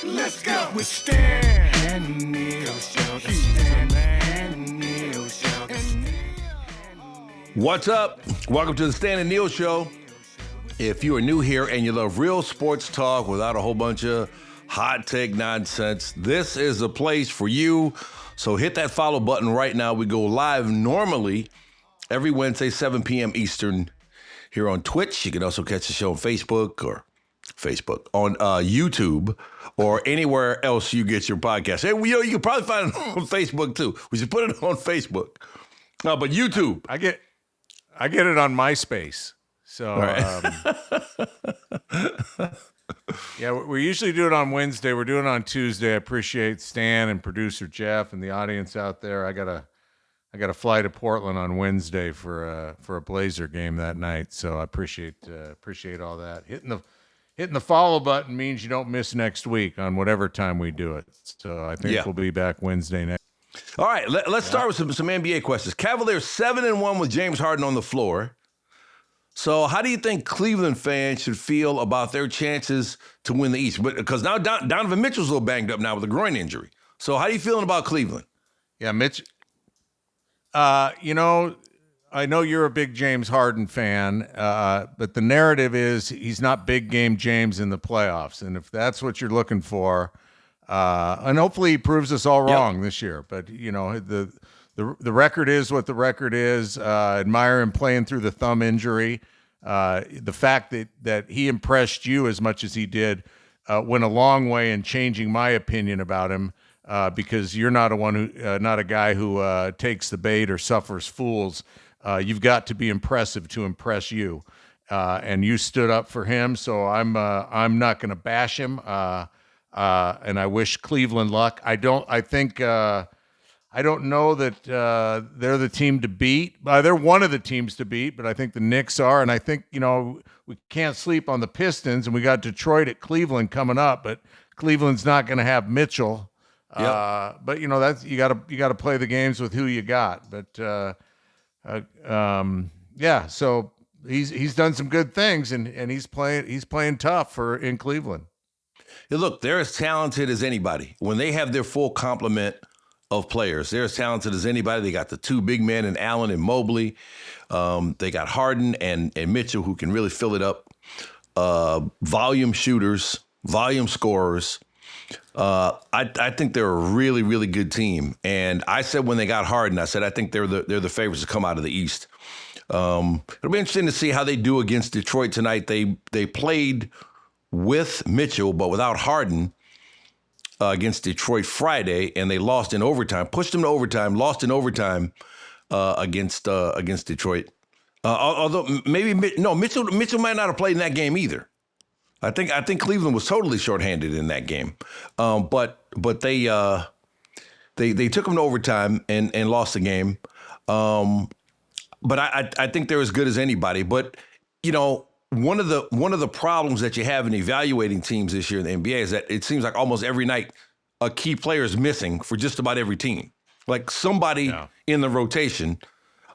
Let's go with Stan and Neil Show. The Stan and Neil Show. What's up? Welcome to the Stan and Neil Show. If you are new here and you love real sports talk without a whole bunch of hot take nonsense, this is a place for you. So hit that follow button right now. We go live normally every Wednesday, 7 p.m. Eastern here on Twitch. You can also catch the show on Facebook on YouTube or anywhere else you get your podcast. Hey, you can probably find it on Facebook too. We should put it on Facebook. But YouTube. I get it on MySpace. So, yeah, we usually do it on Wednesday. We're doing it on Tuesday. I appreciate Stan and producer Jeff and the audience out there. I got to fly to Portland on Wednesday for a Blazer game that night. So I appreciate all that. Hitting the follow button means you don't miss next week on whatever time we do it. So I think we'll be back Wednesday night. All right, let's start with some NBA questions. Cavaliers 7-1 with James Harden on the floor. So how do you think Cleveland fans should feel about their chances to win the East? Because now Donovan Mitchell's a little banged up now with a groin injury. So how are you feeling about Cleveland? Yeah, Mitch. I know you're a big James Harden fan, but the narrative is he's not big game James in the playoffs. And if that's what you're looking for, and hopefully he proves us all wrong this year. But, the record is what the record is. Admire him playing through the thumb injury. The fact that he impressed you as much as he did went a long way in changing my opinion about him. Because you're not not a guy who takes the bait or suffers fools. You've got to be impressive to impress you, and you stood up for him. So I'm not going to bash him, and I wish Cleveland luck. I don't know that they're the team to beat. They're one of the teams to beat, but I think the Knicks are, and I think we can't sleep on the Pistons, and we got Detroit at Cleveland coming up, but Cleveland's not going to have Mitchell. But that's you got to play the games with who you got. But so he's done some good things and he's playing tough in Cleveland. Hey, look, they're as talented as anybody. When they have their full complement of players, they're as talented as anybody. They got the two big men in Allen and Mobley. They got Harden and Mitchell who can really fill it up. Volume shooters, volume scorers. I think they're a really, really good team. And I said when they got Harden, I said I think they're the favorites to come out of the East. It'll be interesting to see how they do against Detroit tonight. They played with Mitchell, but without Harden against Detroit Friday, and they lost in overtime. Pushed them to overtime, lost in overtime against Detroit. Although Mitchell might not have played in that game either. I think Cleveland was totally shorthanded in that game, but they took them to overtime and lost the game. But I think they're as good as anybody. But one of the problems that you have in evaluating teams this year in the NBA is that it seems like almost every night a key player is missing for just about every team. Like somebody in the rotation,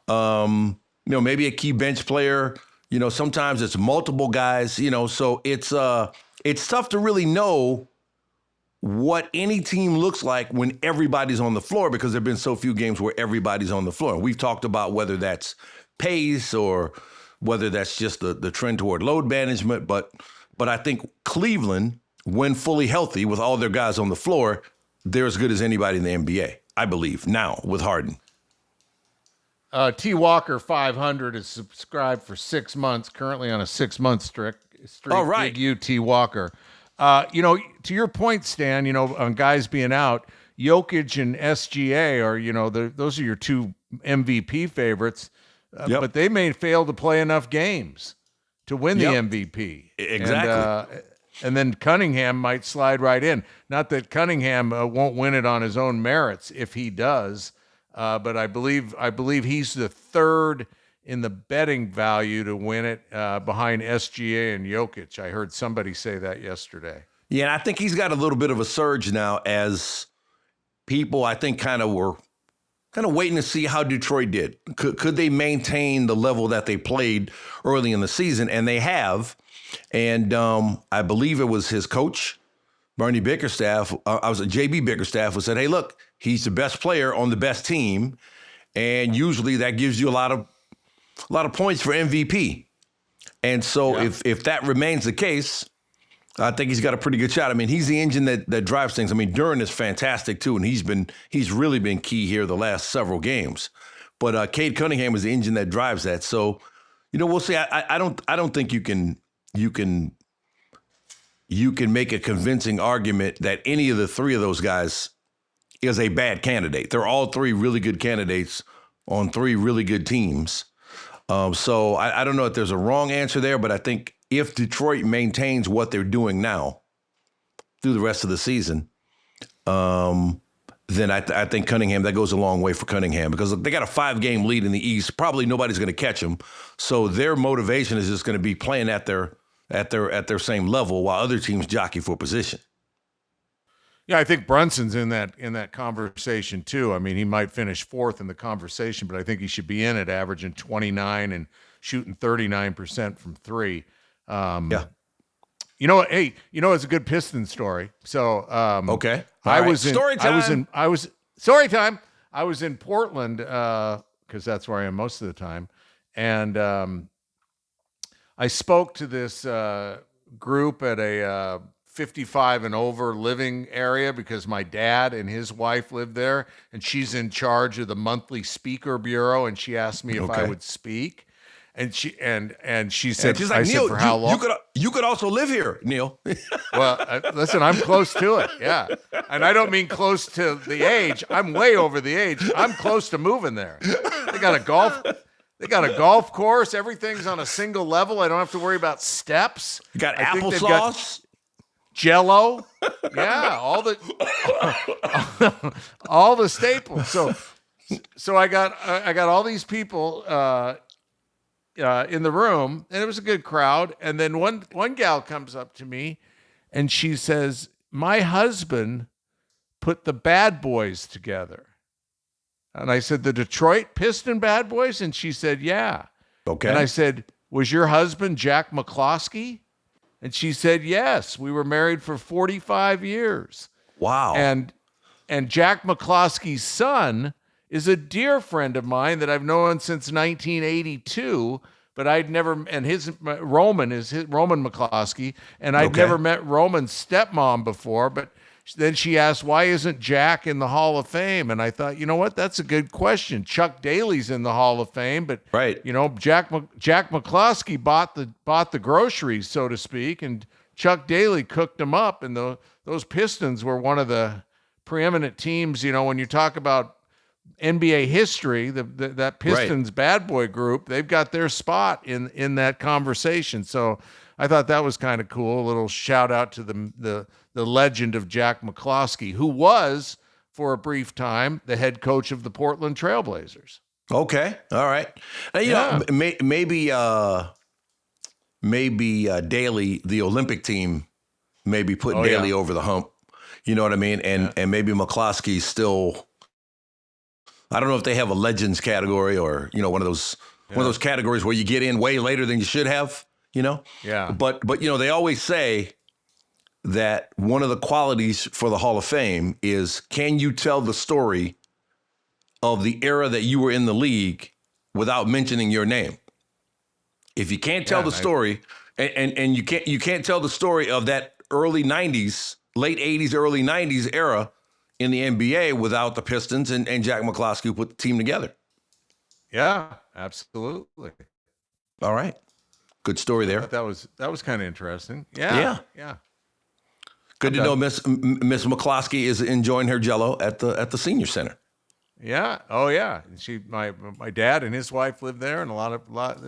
maybe a key bench player. Sometimes it's multiple guys, so it's tough to really know what any team looks like when everybody's on the floor because there have been so few games where everybody's on the floor. And we've talked about whether that's pace or whether that's just the trend toward load management. But I think Cleveland, when fully healthy with all their guys on the floor, they're as good as anybody in the NBA, I believe, now with Harden. T. Walker 500 is subscribed for 6 months, currently on a 6-month streak. All right. Big U, T. Walker. To your point, Stan, on guys being out, Jokic and SGA are, those are your two MVP favorites, but they may fail to play enough games to win the MVP. Exactly. And then Cunningham might slide right in. Not that Cunningham won't win it on his own merits if he does. But I believe he's the third in the betting value to win it behind SGA and Jokic. I heard somebody say that yesterday. Yeah, and I think he's got a little bit of a surge now as people, I think, kind of were waiting to see how Detroit did. Could they maintain the level that they played early in the season? And they have. And I believe it was his coach Bernie Bickerstaff, I was a JB Bickerstaff, who said, "Hey, look, he's the best player on the best team, and usually that gives you a lot of points for MVP." And so, if that remains the case, I think he's got a pretty good shot. I mean, he's the engine that drives things. I mean, Duren is fantastic too, and he's really been key here the last several games. But Cade Cunningham is the engine that drives that. So, we'll see. I don't think you can make a convincing argument that any of the three of those guys is a bad candidate. They're all three really good candidates on three really good teams. So I don't know if there's a wrong answer there, but I think if Detroit maintains what they're doing now through the rest of the season, then I think Cunningham, that goes a long way for Cunningham, because they got a 5-game lead in the East. Probably nobody's going to catch them. So their motivation is just going to be playing at their same level while other teams jockey for position. Yeah, I think Brunson's in that conversation too. I mean, he might finish fourth in the conversation, but I think he should be in it, averaging 29 and shooting 39% from three. Yeah. Hey, it's a good Piston story. So, okay. Story time. Story time. I was in Portland, cause that's where I am most of the time. And, I spoke to this, group at a, 55 and over living area, because my dad and his wife live there, and she's in charge of the monthly speaker bureau. And she asked me if I would speak. And she said, she's like, I Neil, said, for how long? You could also live here, Neil. Well, listen, I'm close to it. Yeah. And I don't mean close to the age. I'm way over the age. I'm close to moving there. They got a golf course. Everything's on a single level. I don't have to worry about steps. You got applesauce, Jell-O. Yeah. All the staples. So I got all these people, in the room, and it was a good crowd. And then one gal comes up to me and she says, "My husband put the Bad Boys together." And I said, "The Detroit Piston Bad Boys?" And she said, "Yeah." Okay. And I said, "Was your husband Jack McCloskey?" And she said, "Yes, we were married for 45 years. Wow. And Jack McCloskey's son is a dear friend of mine that I've known since 1982, but I'd never, and Roman McCloskey, and I'd never met Roman's stepmom before, but then she asked, why isn't Jack in the Hall of Fame? And I thought, you know what? That's a good question. Chuck Daly's in the Hall of Fame, but right. Jack McCloskey bought the groceries, so to speak, and Chuck Daly cooked them up. And those Pistons were one of the preeminent teams. When you talk about NBA history, that Pistons bad boy group, they've got their spot in that conversation. So I thought that was kind of cool. A little shout out to the legend of Jack McCloskey, who was, for a brief time, the head coach of the Portland Trailblazers. Okay. All right. Maybe Daly, the Olympic team, maybe put Daly over the hump. You know what I mean? And maybe McCloskey's still, I don't know if they have a legends category or, one of those categories where you get in way later than you should have, Yeah. But they always say that one of the qualities for the Hall of Fame is, can you tell the story of the era that you were in the league without mentioning your name? If you can't tell the story, and you can't tell the story of that early 90s, late 80s, early 90s era in the NBA without the Pistons and Jack McCloskey, who put the team together. Yeah, absolutely. All right. Good story there. That was kind of interesting. Yeah. Good to know Miss McCloskey is enjoying her Jell-O at the senior center. Yeah. Oh yeah. My dad and his wife lived there, and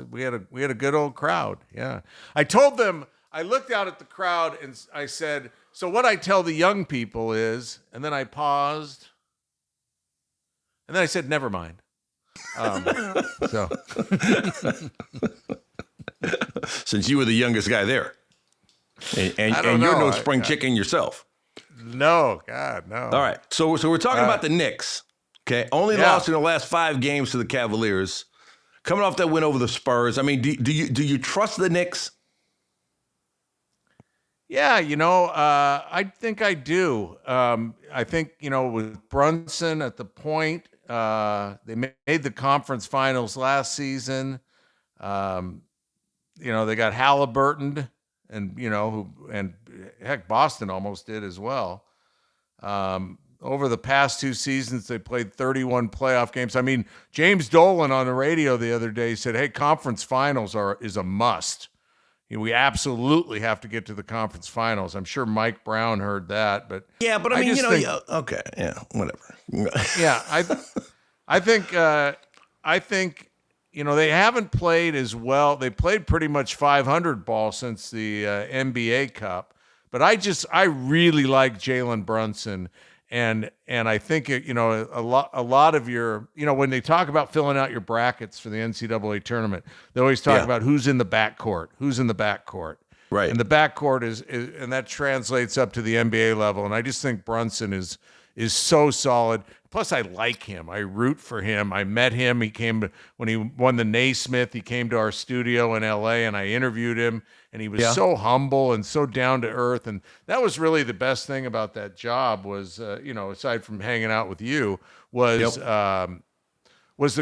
we had a good old crowd. Yeah. I told them, I looked out at the crowd and I said, so what I tell the young people is, and then I paused, and then I said, never mind. Since you were the youngest guy there, and you're no spring chicken yourself. No, God, no. All right, so we're talking about the Knicks. Okay, only lost in the last 5 games to the Cavaliers, coming off that win over the Spurs. I mean, do you trust the Knicks? Yeah, I think I do. I think, with Brunson at the point, they made the conference finals last season. Um, they got Halliburton and, and heck, Boston almost did as well. Over the past 2 seasons, they played 31 playoff games. I mean, James Dolan on the radio the other day said, "Hey, conference finals is a must. We absolutely have to get to the conference finals." I'm sure Mike Brown heard that, but Yeah, but I mean, okay, yeah, whatever. yeah, I think they haven't played as well. They played pretty much 500 ball since the NBA Cup, but I really like Jalen Brunson, and I think a lot of your when they talk about filling out your brackets for the NCAA tournament, they always talk about who's in the backcourt, Right. and the backcourt is and that translates up to the NBA level, and I just think Brunson is so solid. Plus, I like him. I root for him. I met him. He came when he won the Naismith. He came to our studio in LA, and I interviewed him. And he was so humble and so down to earth. And that was really the best thing about that job was, aside from hanging out with you, was the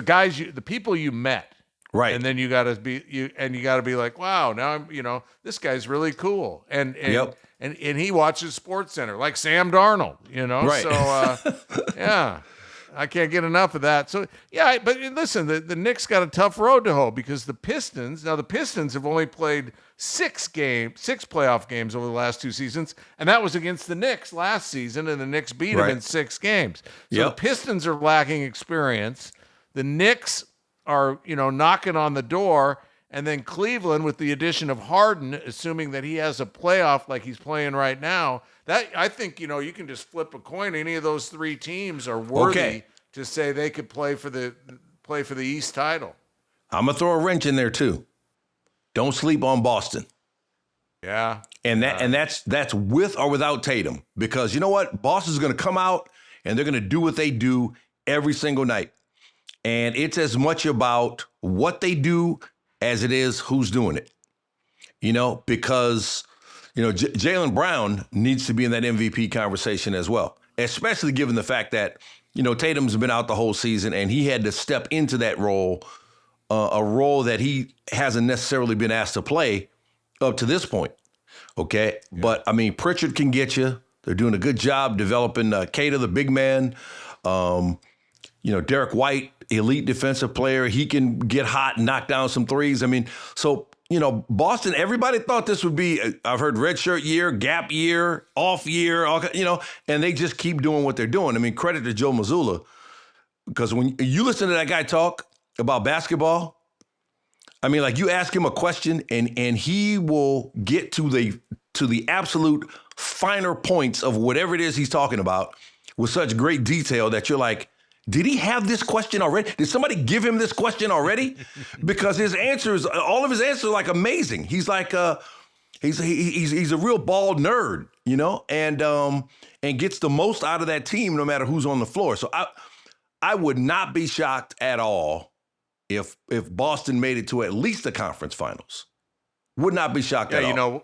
guys, the people you met. Right. And then you got to be like, wow, now this guy's really cool. And he watches Sports Center like Sam Darnold, Right. So yeah, I can't get enough of that. So yeah, but listen, the Knicks got a tough road to hoe because the Pistons have only played 6 playoff games over the last 2 seasons, and that was against the Knicks last season, and the Knicks beat them in 6 games. So the Pistons are lacking experience. The Knicks are, knocking on the door, and then Cleveland with the addition of Harden, assuming that he has a playoff like he's playing right now, that I think, you can just flip a coin. Any of those 3 teams are worthy to say they could play for the East title. I'm gonna throw a wrench in there too. Don't sleep on Boston. Yeah. And that's with or without Tatum, because you know what? Boston's going to come out and they're going to do what they do every single night. And it's as much about what they do as it is who's doing it. Because Jaylen Brown needs to be in that MVP conversation as well, especially given the fact that Tatum's been out the whole season and he had to step into that role, a role that he hasn't necessarily been asked to play up to this point. Okay. Yeah. But I mean, Pritchard can get you. They're doing a good job developing Cater, the big man. Derek White, elite defensive player. He can get hot and knock down some threes. I mean, so, Boston, everybody thought this would be, I've heard redshirt year, gap year, off year, and they just keep doing what they're doing. I mean, credit to Joe Mazzulla, because when you listen to that guy talk about basketball, I mean, like, you ask him a question and he will get to the absolute finer points of whatever it is he's talking about with such great detail that you're like, did he have this question already? Did somebody give him this question already? Because all of his answers are like amazing. He's like he's a real ball nerd, and gets the most out of that team no matter who's on the floor. So I would not be shocked at all if Boston made it to at least the conference finals. Would not be shocked at all.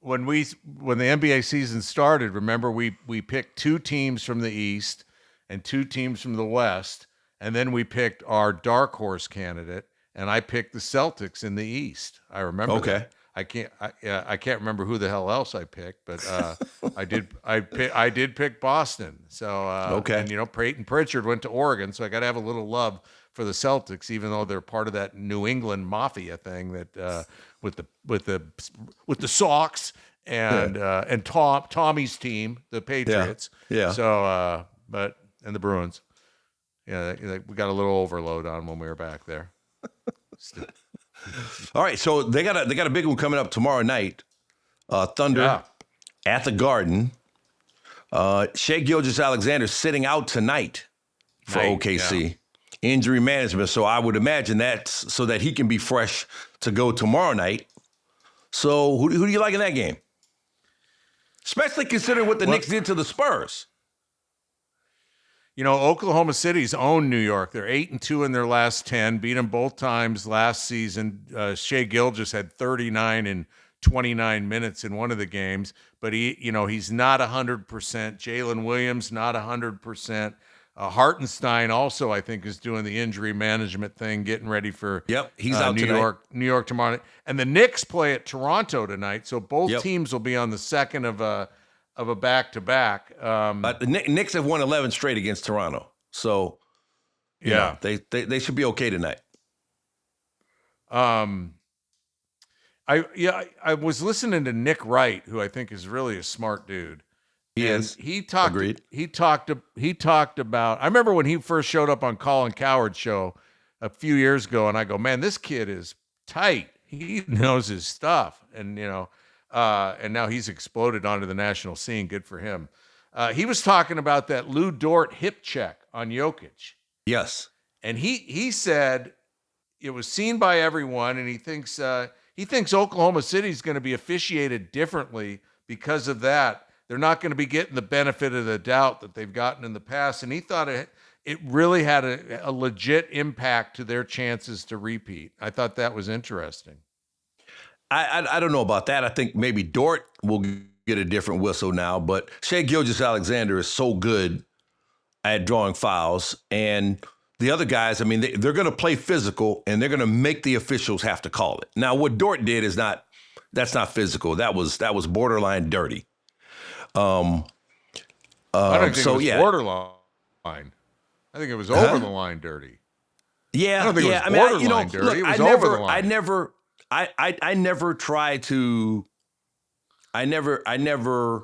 When the NBA season started, remember we picked 2 teams from the East and 2 teams from the West, and then we picked our dark horse candidate, and I picked the Celtics in the East. I remember. Okay. That. I can't remember who the hell else I picked, but I did pick Boston. So and Peyton Pritchard went to Oregon, so I got to have a little love for the Celtics, even though they're part of that New England mafia thing that with the Sox and Tommy's team, the Patriots. Yeah. So and the Bruins. Yeah, we got a little overload on when we were back there. All right, so they got a big one coming up tomorrow night. Thunder at the Garden. Shai Gilgeous-Alexander sitting out tonight for OKC. Yeah. Injury management. So I would imagine that's so that he can be fresh to go tomorrow night. So who do you like in that game? Especially considering what the Knicks did to the Spurs. Oklahoma City's owned New York. They're 8-2 in their last 10, beat them both times last season. Shai Gilgeous had 39 in 29 minutes in one of the games, but he's not 100%. Jalen Williams, not 100%. Hartenstein also, I think, is doing the injury management thing, getting ready for he's out New York tomorrow night. And the Knicks play at Toronto tonight, so both teams will be on the second of a back-to-back. But the Knicks have won 11 straight against Toronto, so they should be okay tonight. I was listening to Nick Wright, who I think is really a smart dude. He talked. Agreed. He talked about. I remember when he first showed up on Colin Cowherd's show a few years ago, and I go, "Man, this kid is tight. He knows his stuff." And and now he's exploded onto the national scene. Good for him. He was talking about that Lou Dort hip check on Jokic. Yes, and he said it was seen by everyone, and he thinks Oklahoma City is going to be officiated differently because of that. They're not going to be getting the benefit of the doubt that they've gotten in the past. And he thought it really had a legit impact to their chances to repeat. I thought that was interesting. I don't know about that. I think maybe Dort will get a different whistle now, but Shai Gilgeous-Alexander is so good at drawing fouls. And the other guys, I mean, they're going to play physical, and they're going to make the officials have to call it. Now, what Dort did that's not physical. That was borderline dirty. I don't think it was borderline. I think it was over the line dirty. Yeah, I don't think it was borderline dirty. Look, it was over the line. I never try to. I never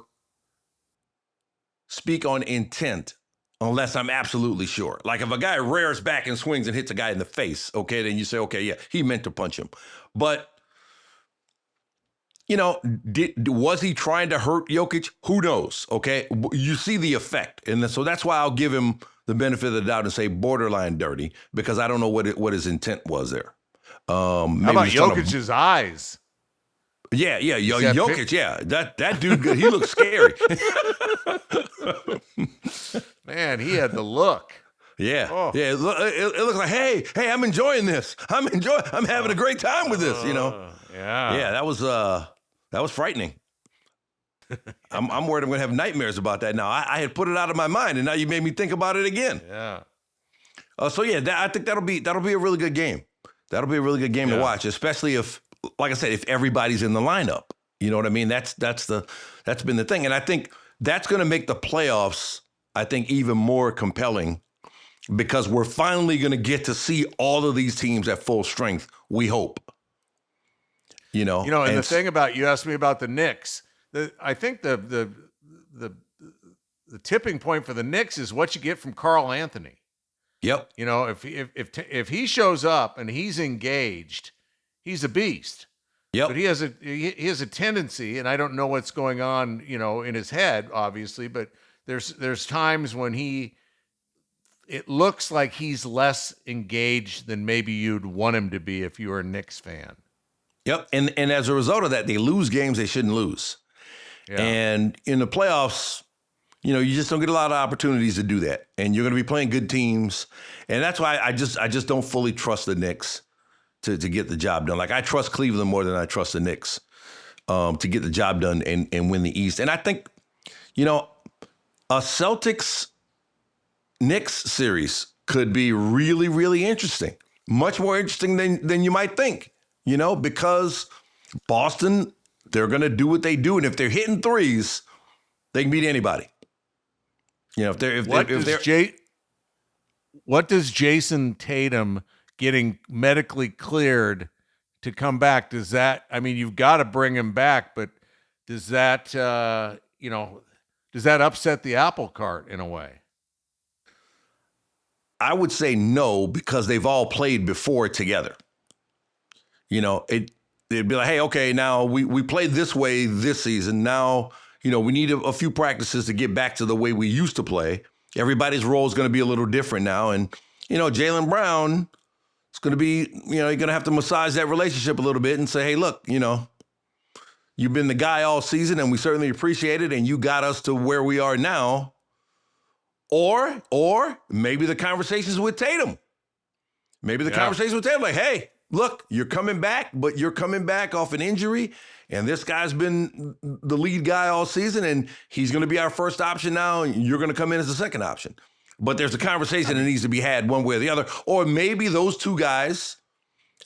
speak on intent unless I'm absolutely sure. Like if a guy rears back and swings and hits a guy in the face, okay, then you say, okay, yeah, he meant to punch him. But was he trying to hurt Jokic? Who knows? Okay, you see the effect, and so that's why I'll give him the benefit of the doubt and say borderline dirty, because I don't know what his intent was there. How about Jokic's eyes? Yeah, Jokic. Yeah, that dude, he looks scary. Man, he had the look. Yeah, yeah. It looks like, hey, I'm enjoying this. I'm having a great time with this. Yeah. That was frightening. I'm worried I'm going to have nightmares about that now. I had put it out of my mind, and now you made me think about it again. Yeah. I think that'll be a really good game. That'll be a really good game to watch, especially if, like I said, if everybody's in the lineup. You know what I mean? That's been the thing, and I think that's going to make the playoffs, I think, even more compelling, because we're finally going to get to see all of these teams at full strength. We hope. And the thing about, you asked me about the Knicks. I think the tipping point for the Knicks is what you get from Karl Anthony. Yep. If he shows up and he's engaged, he's a beast. Yep. But he has a tendency, and I don't know what's going on, in his head, obviously, but there's times when it looks like he's less engaged than maybe you'd want him to be if you were a Knicks fan. Yep. And as a result of that, they lose games they shouldn't lose. Yeah. And in the playoffs, you just don't get a lot of opportunities to do that. And you're going to be playing good teams. And that's why I just don't fully trust the Knicks to get the job done. Like, I trust Cleveland more than I trust the Knicks to get the job done and win the East. And I think, a Celtics-Knicks series could be really, really interesting. Much more interesting than you might think, because Boston, they're going to do what they do. And if they're hitting threes, they can beat anybody. What does Jason Tatum getting medically cleared to come back, does that, you've got to bring him back, but does that, does that upset the apple cart in a way? I would say no, because they've all played before together. It'd be like, hey, okay, now we played this way this season. Now, we need a few practices to get back to the way we used to play. Everybody's role is going to be a little different now. And, Jaylen Brown, it's going to be, you're going to have to massage that relationship a little bit and say, hey, look, you've been the guy all season and we certainly appreciate it. And you got us to where we are now. Or maybe the conversations with Tatum. Conversation with Tatum, like, hey, look, you're coming back, but you're coming back off an injury, and this guy's been the lead guy all season, and he's going to be our first option now, and you're going to come in as the second option. But there's a conversation that needs to be had one way or the other. Or maybe those two guys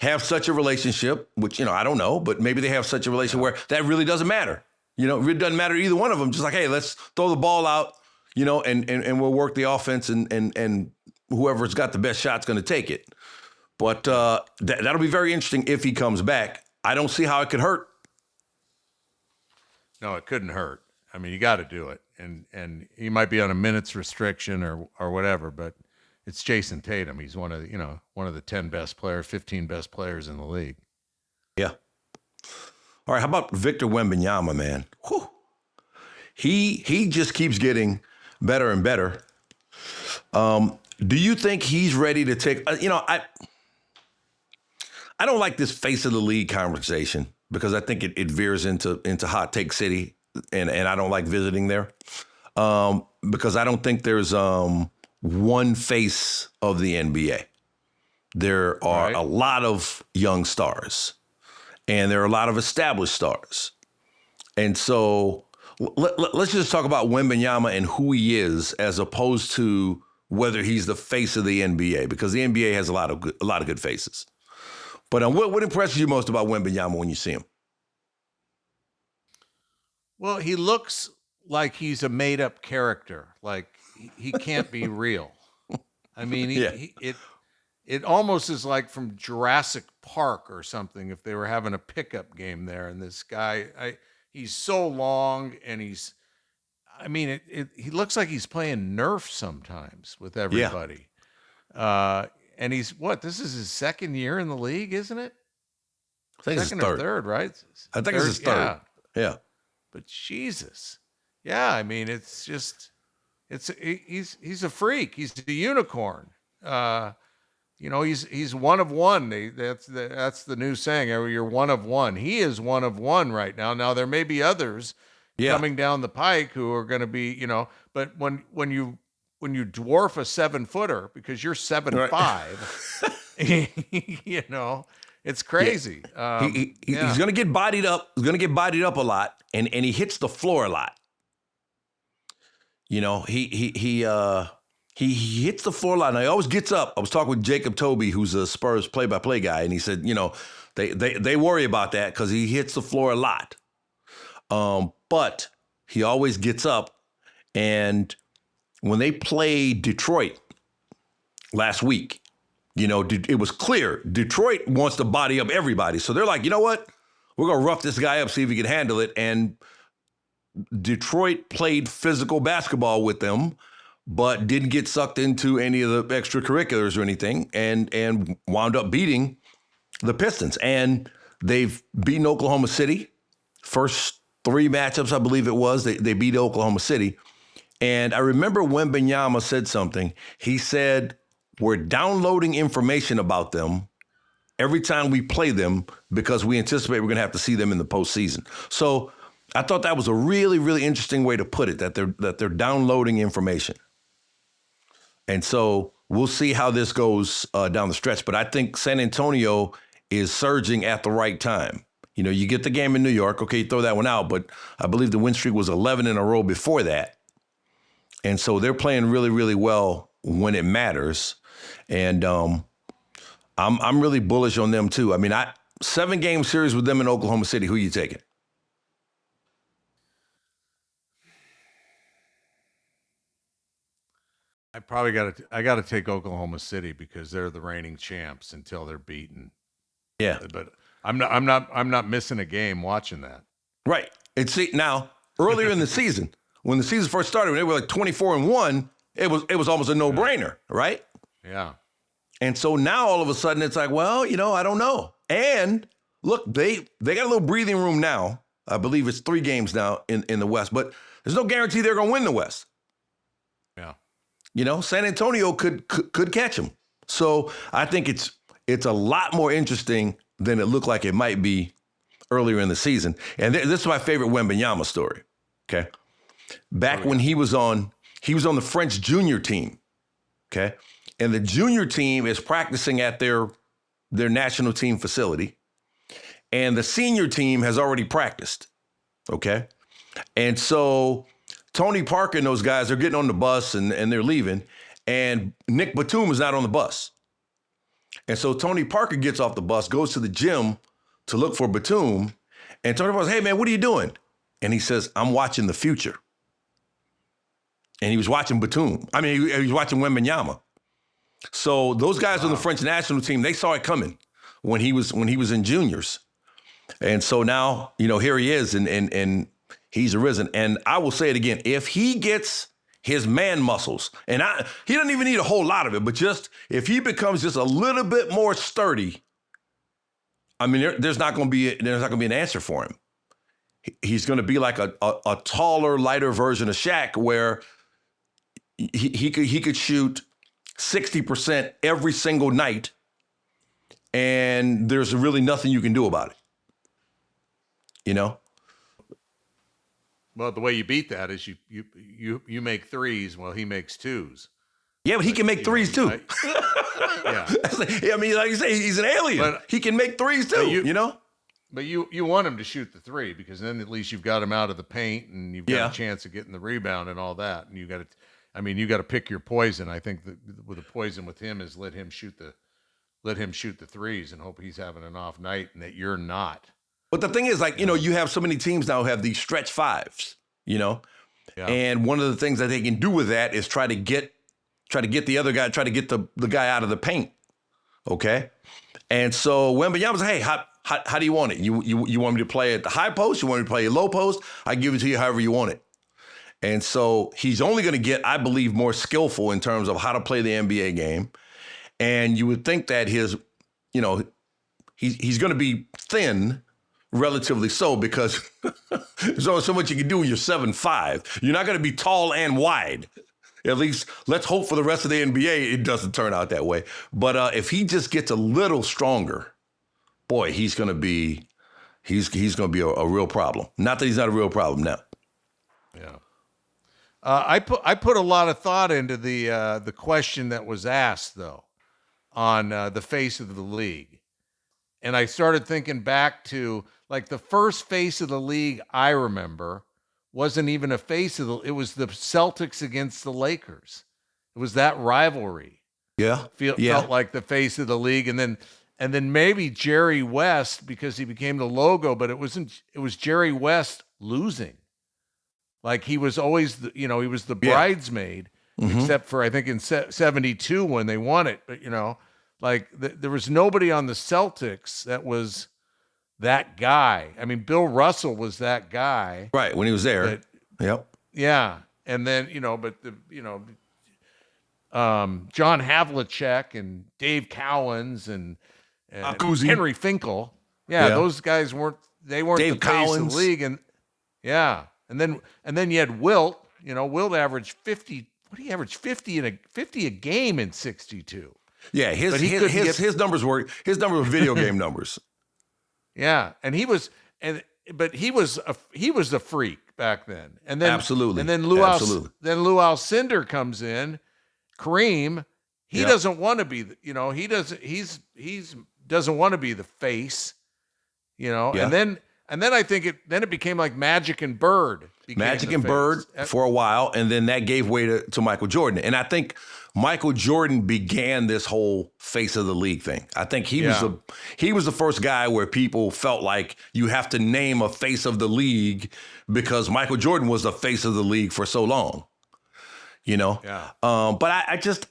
have such a relationship, which, I don't know, but maybe they have such a relationship where that really doesn't matter. It really doesn't matter to either one of them. Just like, hey, let's throw the ball out, and we'll work the offense, and whoever's got the best shot's going to take it. But that'll be very interesting if he comes back. I don't see how it could hurt. No, it couldn't hurt. I mean, you got to do it. And he might be on a minutes restriction or whatever, but it's Jason Tatum. He's one of the 10 best players, 15 best players in the league. Yeah. All right, how about Victor Wembanyama, man? Whew. He just keeps getting better and better. Do you think he's ready to take? I don't like this face of the league conversation because I think it veers into hot take city, and I don't like visiting there because I don't think there's one face of the NBA. There are a lot of young stars, and there are a lot of established stars. And so let's just talk about Wembanyama and who he is as opposed to whether he's the face of the NBA, because the NBA has a lot of good faces. But what impresses you most about Wembanyama when you see him? Well, he looks like he's a made-up character. Like he can't be real. I mean, it almost is like from Jurassic Park or something if they were having a pickup game there. And this guy, he's so long, and he looks like he's playing Nerf sometimes with everybody. Yeah. And this is his second year in the league, isn't it? I think second it's or third, right? I think it's his third. Yeah. But Jesus. Yeah, I mean, it's just, he's a freak. He's a unicorn. He's one of one. That's the new saying. You're one of one. He is one of one right now. Now there may be others coming down the pike who are going to be, but when you dwarf a 7-footer because you're 7'5", it's crazy. Yeah. He's going to get bodied up. He's going to get bodied up a lot, and he hits the floor a lot. He hits the floor a lot, and he always gets up. I was talking with Jacob Toby, who's a Spurs play-by-play guy, and he said, they worry about that because he hits the floor a lot. But he always gets up, and when they played Detroit last week, it was clear Detroit wants to body up everybody. So they're like, you know what? We're going to rough this guy up, see if he can handle it. And Detroit played physical basketball with them, but didn't get sucked into any of the extracurriculars or anything, and wound up beating the Pistons. And they've beaten Oklahoma City. First 3 matchups, I believe it was, they beat Oklahoma City. And I remember Wembanyama said something. He said, we're downloading information about them every time we play them because we anticipate we're going to have to see them in the postseason. So I thought that was a really, really interesting way to put it, that they're downloading information. And so we'll see how this goes down the stretch. But I think San Antonio is surging at the right time. You get the game in New York. Okay, you throw that one out. But I believe the win streak was 11 in a row before that. And so they're playing really, really well when it matters. And I'm really bullish on them, too. I mean, 7-game series with them in Oklahoma City. Who are you taking? I got to take Oklahoma City because they're the reigning champs until they're beaten. Yeah. But I'm not missing a game watching that. Right. And see, now, earlier in the season, when the season first started, when they were like 24-1, it was almost a no-brainer, right? Yeah. And so now all of a sudden it's like, well, I don't know. And look, they got a little breathing room now. I believe it's 3 games now in the West, but there's no guarantee they're going to win the West. Yeah. San Antonio could catch them. So I think it's a lot more interesting than it looked like it might be earlier in the season. And this is my favorite Wembanyama story. Okay. Back when he was on the French junior team. Okay. And the junior team is practicing at their their national team facility, and the senior team has already practiced, okay? And so Tony Parker and those guys are getting on the bus and they're leaving, and Nick Batum is not on the bus. And so Tony Parker gets off the bus, goes to the gym to look for Batum, and Tony Parker says, hey, man, what are you doing? And he says, I'm watching the future. And he was watching Batum. I mean, he was watching Wembanyama. So those guys on the French national team, they saw it coming when he was in juniors. And so now, here he is, and he's arisen. And I will say it again, if he gets his man muscles, and he doesn't even need a whole lot of it, but just if he becomes just a little bit more sturdy, I mean, there's not going to be an answer for him. He's going to be like a taller, lighter version of Shaq, where he could shoot 60% every single night, and there's really nothing you can do about it. Well, the way you beat that is you make threes while he makes twos. Yeah, but he can make threes too. Yeah. I mean, like you say, he's an alien. But he can make threes too, But you want him to shoot the three, because then at least you've got him out of the paint and you've got a chance of getting the rebound and all that. And you got to pick your poison. I think with the poison with him is let him shoot the threes and hope he's having an off night and that you're not. But the thing is, you have so many teams now who have these stretch fives, Yeah. And one of the things that they can do with that is try to get the other guy, try to get the guy out of the paint. Okay. And so Wembanyama said, hey, how do you want it? You want me to play at the high post? You want me to play at low post? I give it to you however you want it. And so he's only going to get, I believe, more skillful in terms of how to play the NBA game. And you would think that he's going to be thin, relatively so, because there's only so much you can do when you're 7'5". You're not going to be tall and wide. At least let's hope for the rest of the NBA it doesn't turn out that way. But if he just gets a little stronger, boy, he's going to be a real problem. Not that he's not a real problem now. Yeah. I put a lot of thought into the question that was asked, though, on the face of the league. And I started thinking back to, the first face of the league I remember wasn't even a face of it was the Celtics against the Lakers. It was that rivalry. Yeah. Felt like the face of the league. And then maybe Jerry West, because he became the logo, but it was Jerry West losing. Like he was always, he was the bridesmaid, except for, I think, in 72 when they won it. But, there was nobody on the Celtics that was that guy. I mean, Bill Russell was that guy. Right, when he was there. Yep. Yeah. And then, John Havlicek and Dave Cowens and Henry Finkel. Yeah, those guys weren't Dave the face of the league. And yeah. And then you had Wilt. Wilt averaged 50. What did he average? 50 a game in 62. Yeah, his numbers were video game numbers. Yeah, and he was a freak back then. And then absolutely. And then Lou Alcindor comes in. Kareem, he doesn't want to be he doesn't want to be the face, Yeah. And then I think it became like Magic and Bird. Bird for a while, and then that gave way to Michael Jordan. And I think Michael Jordan began this whole face of the league thing. I think he was the first guy where people felt like you have to name a face of the league because Michael Jordan was the face of the league for so long. Yeah. But I just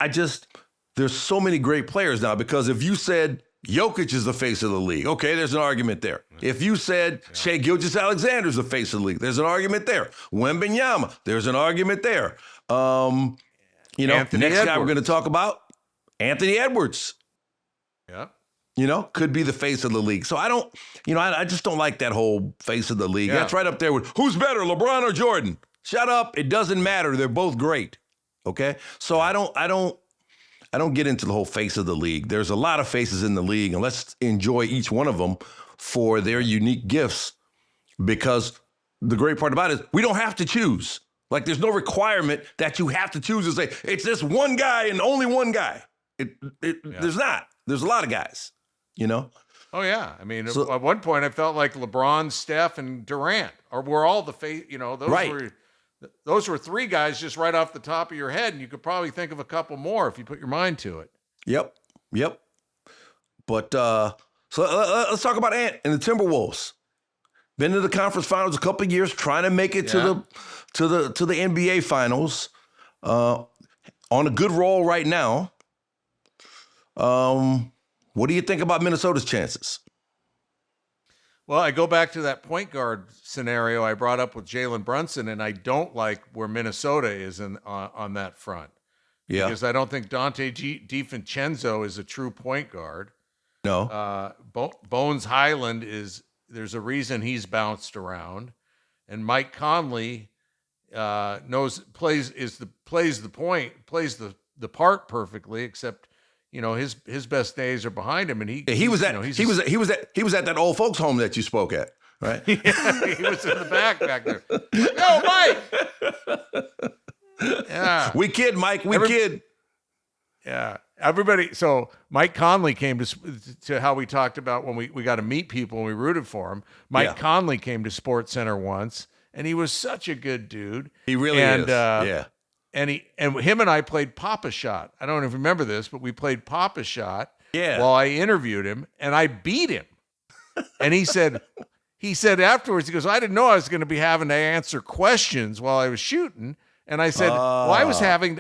there's so many great players now, because if you said Jokic is the face of the league, okay, there's an argument there. If you said Shai Gilgeous-Alexander is the face of the league, there's an argument there. Wembanyama, there's an argument there. Next guy we're going to talk about, Anthony Edwards. Yeah. Could be the face of the league. So I just don't like that whole face of the league. Yeah. That's right up there with who's better, LeBron or Jordan? Shut up. It doesn't matter. They're both great. Okay? So I don't get into the whole face of the league. There's a lot of faces in the league, and let's enjoy each one of them for their unique gifts, because the great part about it is we don't have to choose. Like, there's no requirement that you have to choose and say, it's this one guy and only one guy. There's not. There's a lot of guys. you know? Oh yeah, I mean, So, at one point I felt like LeBron, Steph, and Durant, or were all the face. right. Those were three guys just right off the top of your head, and you could probably think of a couple more if you put your mind to it. Yep. Yep. But let's talk about Ant and the Timberwolves. Been to the conference finals a couple of years, trying to make it to the NBA finals. On a good roll right now. What do you think about Minnesota's chances? Well, I go back to that point guard scenario I brought up with Jalen Brunson, and I don't like where Minnesota is on that front. Yeah. Because I don't think Dante DiVincenzo is a true point guard. No. Bones Highland there's a reason he's bounced around, and Mike Conley plays the part perfectly, except his best days are behind him, and he was at that old folks home that you spoke at, right? Yeah, he was in the back there. No, Mike. Yeah, we kid, Mike. We kid. Yeah, everybody. So Mike Conley came to how we talked about when we got to meet people and we rooted for him. Mike Conley came to Sports Center once, and he was such a good dude. He really is. Yeah. And him and I played Pop-A-Shot. I don't know if you remember this, but we played Pop-A-Shot while I interviewed him, and I beat him. And he said afterwards, he goes, I didn't know I was going to be having to answer questions while I was shooting. And I said, well, I was having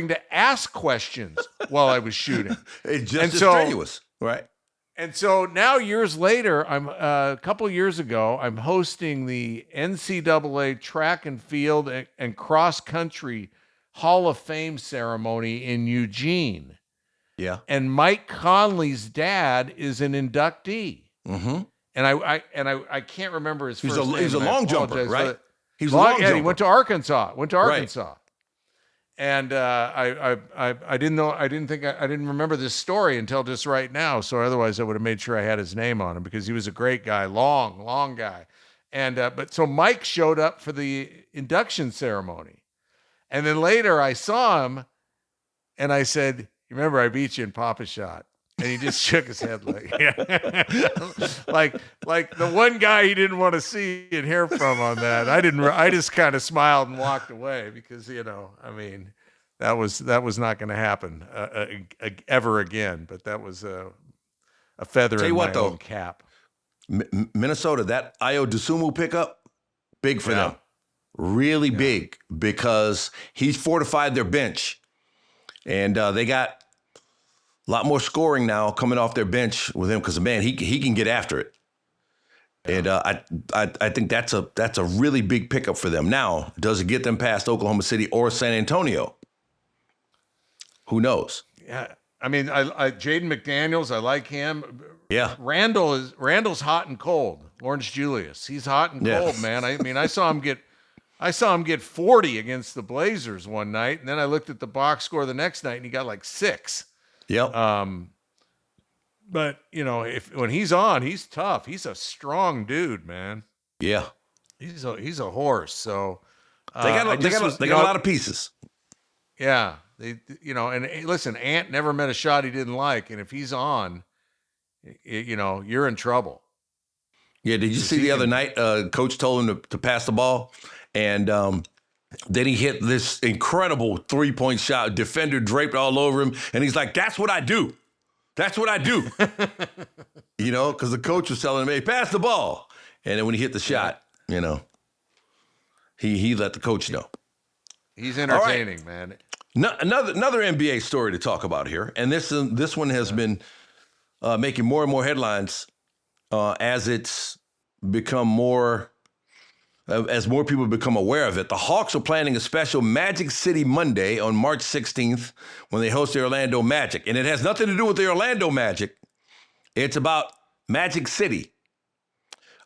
to ask questions while I was shooting. It's just strenuous, right? And so now years later, a couple of years ago, I'm hosting the NCAA track and field and cross country Hall of Fame ceremony in Eugene. Yeah. And Mike Conley's dad is an inductee. Mm-hmm. And I can't remember his first name. He's a long jumper, right? He went to Arkansas. Right. And I didn't remember this story until just right now. So otherwise I would have made sure I had his name on him, because he was a great guy, long guy. And so Mike showed up for the induction ceremony, and then later I saw him, and I said, "You remember I beat you in Pop-A-Shot?" And he just shook his head like the one guy he didn't want to see and hear from on that. I just kind of smiled and walked away, because that was not going to happen ever again. But that was a feather in my own cap. Minnesota, that Ayo Dosunmu pickup, big for them, really big, because he's fortified their bench, and they got a lot more scoring now coming off their bench with him, because, man, he can get after it. And I think that's a really big pickup for them. Now, does it get them past Oklahoma City or San Antonio? Who knows? Yeah, Jaden McDaniels, I like him. Yeah, Randall's hot and cold. Lawrence Julius, he's hot and cold, man. I saw him get 40 against the Blazers one night, and then I looked at the box score the next night, and he got like 6. Yep. But when he's on, he's tough. He's a strong dude, man. Yeah. He's a horse. So they got a lot of pieces. Yeah. And listen, Ant never met a shot he didn't like, and if he's on, you're in trouble. Yeah. Did you see the other night? Coach told him to pass the ball, and then he hit this incredible 3-point shot. Defender draped all over him, and he's like, "That's what I do. That's what I do." Because the coach was telling him, "Hey, pass the ball." And then when he hit the shot, he let the coach know. He's entertaining, man. Another NBA story to talk about here, and this one has been making more and more headlines as it's become more. As more people become aware of it. The Hawks are planning a special Magic City Monday on March 16th when they host the Orlando Magic. And it has nothing to do with the Orlando Magic. It's about Magic City.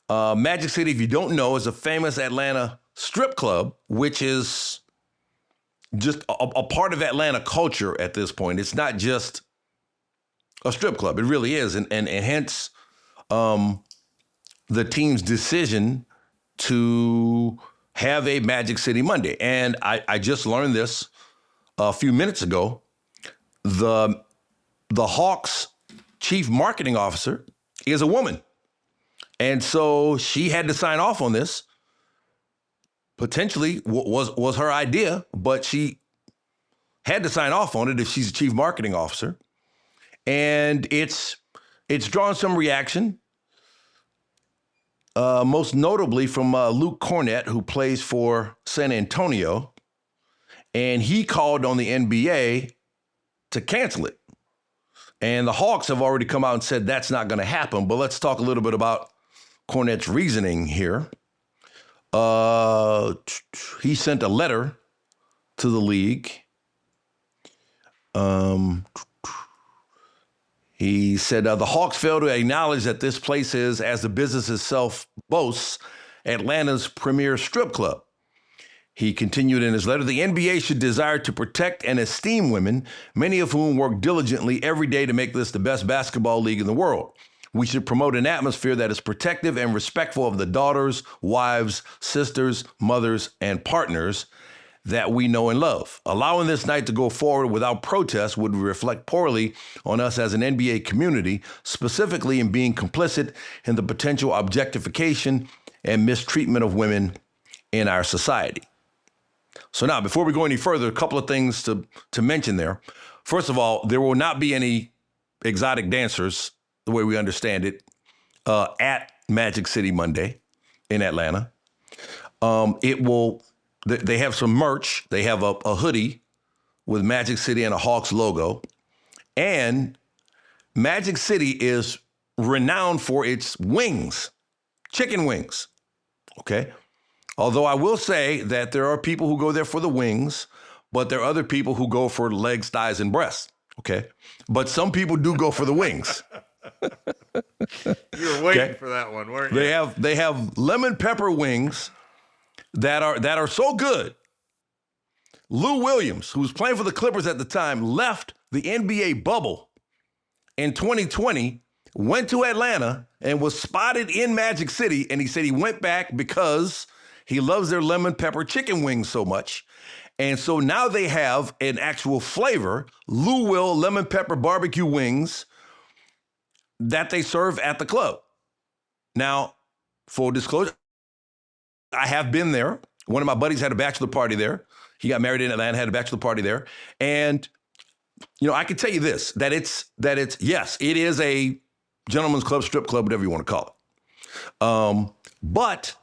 Magic City, if you don't know, is a famous Atlanta strip club, which is just a part of Atlanta culture at this point. It's not just a strip club. It really is. And hence the team's decision to have a Magic City Monday. And I just learned this a few minutes ago. The Hawks chief marketing officer is a woman. And so she had to sign off on this. Potentially was her idea, but she had to sign off on it if she's a chief marketing officer. And it's drawn some reaction, most notably from Luke Cornett, who plays for San Antonio. And he called on the NBA to cancel it. And the Hawks have already come out and said that's not going to happen. But let's talk a little bit about Cornett's reasoning here. He sent a letter to the league. He said the Hawks fail to acknowledge that this place is, as the business itself boasts, Atlanta's premier strip club. He continued in his letter, the NBA should desire to protect and esteem women, many of whom work diligently every day to make this the best basketball league in the world. We should promote an atmosphere that is protective and respectful of the daughters, wives, sisters, mothers, and partners that we know and love. Allowing this night to go forward without protest would reflect poorly on us as an NBA community, specifically in being complicit in the potential objectification and mistreatment of women in our society. So now, before we go any further, a couple of things to mention there. First of all, there will not be any exotic dancers, the way we understand it, at Magic City Monday in Atlanta. They have some merch. They have a hoodie with Magic City and a Hawks logo. And Magic City is renowned for its wings, chicken wings, okay? Although I will say that there are people who go there for the wings, but there are other people who go for legs, thighs, and breasts, okay? But some people do go for the wings. You were waiting for that one, weren't you? They have lemon pepper wings that are so good. Lou Williams, who was playing for the Clippers at the time, left the NBA bubble in 2020, went to Atlanta and was spotted in Magic City, and he said he went back because he loves their lemon pepper chicken wings so much. And so now they have an actual flavor, Lou Will lemon pepper barbecue wings that they serve at the club. Now, full disclosure, I have been there. One of my buddies had a bachelor party there. He got married in Atlanta, had a bachelor party there. And, I can tell you this, that it's yes, it is a gentleman's club, strip club, whatever you want to call it. But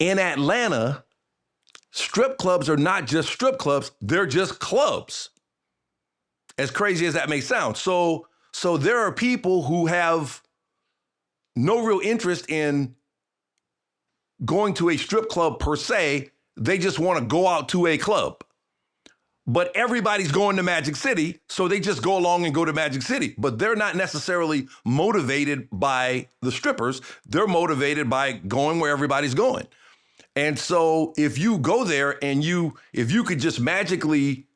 in Atlanta, strip clubs are not just strip clubs, they're just clubs. As crazy as that may sound. So there are people who have no real interest in going to a strip club per se. They just want to go out to a club. But everybody's going to Magic City, so they just go along and go to Magic City. But they're not necessarily motivated by the strippers. They're motivated by going where everybody's going. And so if you go there and if you could just magically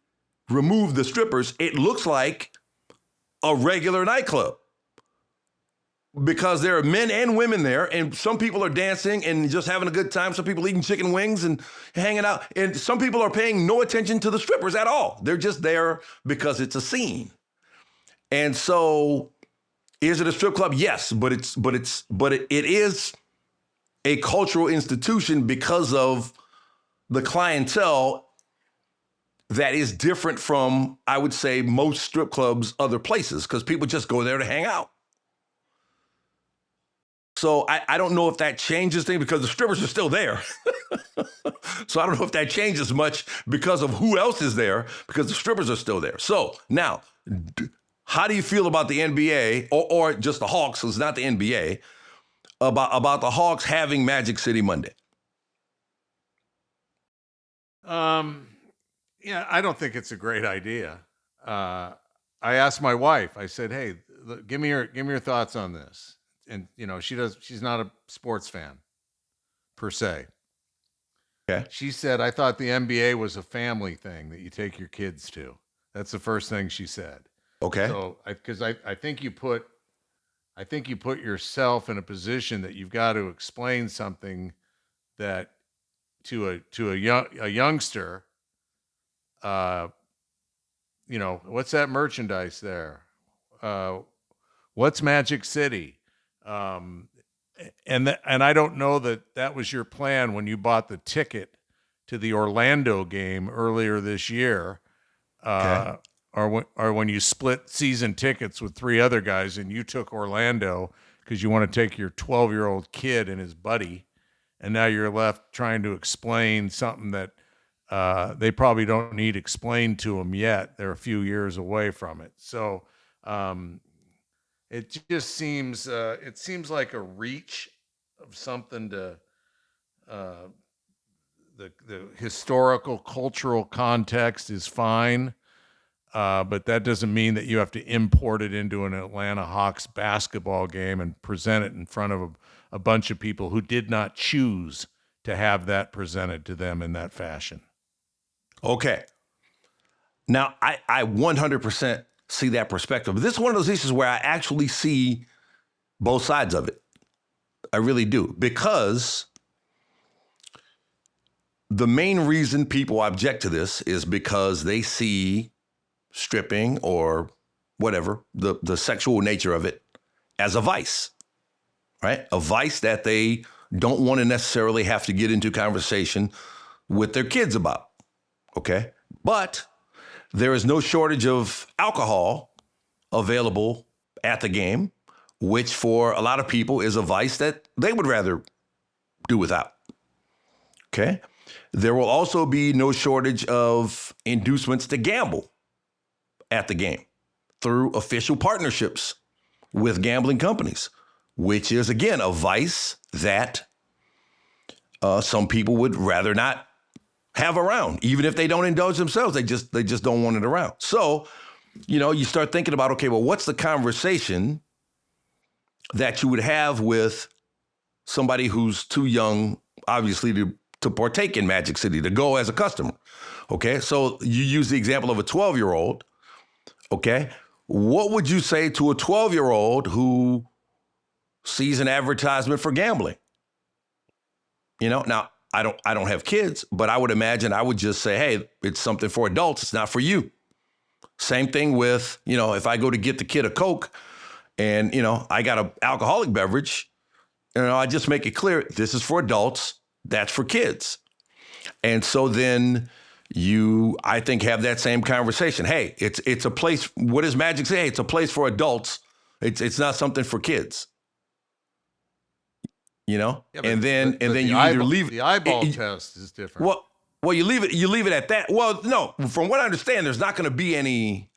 remove the strippers, it looks like a regular nightclub. Because there are men and women there, and some people are dancing and just having a good time. Some people eating chicken wings and hanging out. And some people are paying no attention to the strippers at all. They're just there because it's a scene. And so, is it a strip club? Yes, but it is a cultural institution because of the clientele that is different from, I would say, most strip clubs other places, because people just go there to hang out. So I don't know if that changes things because the strippers are still there. So I don't know if that changes much because of who else is there, because the strippers are still there. So now, how do you feel about the NBA or just the Hawks, so it's not the NBA, about the Hawks having Magic City Monday? Yeah, I don't think it's a great idea. I asked my wife, I said, hey, give me your thoughts on this. And, she's not a sports fan per se. Okay. She said, I thought the NBA was a family thing that you take your kids to. That's the first thing she said. Okay. So I think you put yourself in a position that you've got to explain something that to a youngster, what's that merchandise there? What's Magic City? And I don't know that was your plan when you bought the ticket to the Orlando game earlier this year, Okay. or when you split season tickets with three other guys and you took Orlando because you want to take your 12-year-old kid and his buddy, and now you're left trying to explain something that they probably don't need explained to them yet. They're a few years away from it. So it just seems like a reach of something to the historical cultural context is fine, but that doesn't mean that you have to import it into an Atlanta Hawks basketball game and present it in front of a bunch of people who did not choose to have that presented to them in that fashion. Okay. Now, I 100% see that perspective. This is one of those issues where I actually see both sides of it. I really do. Because the main reason people object to this is because they see stripping or whatever, the sexual nature of it, as a vice, right? A vice that they don't want to necessarily have to get into conversation with their kids about, okay? But there is no shortage of alcohol available at the game, which for a lot of people is a vice that they would rather do without, okay? There will also be no shortage of inducements to gamble at the game through official partnerships with gambling companies, which is, again, a vice that some people would rather not have around, even if they don't indulge themselves. They just don't want it around. So, you start thinking about, okay, well, what's the conversation that you would have with somebody who's too young, obviously, to partake in Magic City, to go as a customer? Okay, so you use the example of a 12-year-old. Okay, what would you say to a 12-year-old who sees an advertisement for gambling? Now I don't have kids, but I would imagine I would just say, hey, it's something for adults. It's not for you. Same thing with, if I go to get the kid a Coke and, I got an alcoholic beverage, I just make it clear, this is for adults. That's for kids. And so then you, I think, have that same conversation. Hey, it's a place. What does Magic say? Hey, it's a place for adults. It's not something for kids. Yeah, and then you either leave the eyeball test is different. Well, you leave it at that. Well, no, from what I understand, there's not going to be any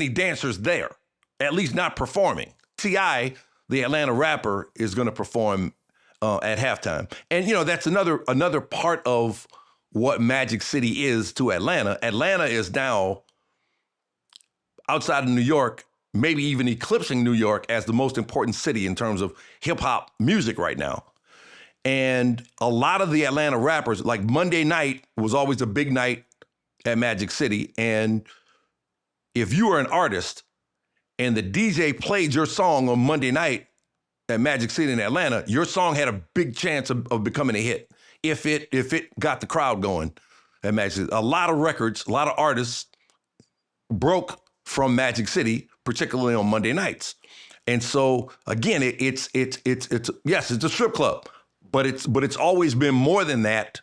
dancers there, at least not performing. T.I., the Atlanta rapper, is going to perform at halftime, and that's another part of what Magic City is to Atlanta. Atlanta is now, outside of New York, maybe even eclipsing New York as the most important city in terms of hip hop music right now. And a lot of the Atlanta rappers, like Monday night was always a big night at Magic City. And if you were an artist and the DJ played your song on Monday night at Magic City in Atlanta, your song had a big chance of becoming a hit if it got the crowd going at Magic City. A lot of records, a lot of artists broke from Magic City, particularly on Monday nights. And so again, it's yes, it's a strip club, but it's always been more than that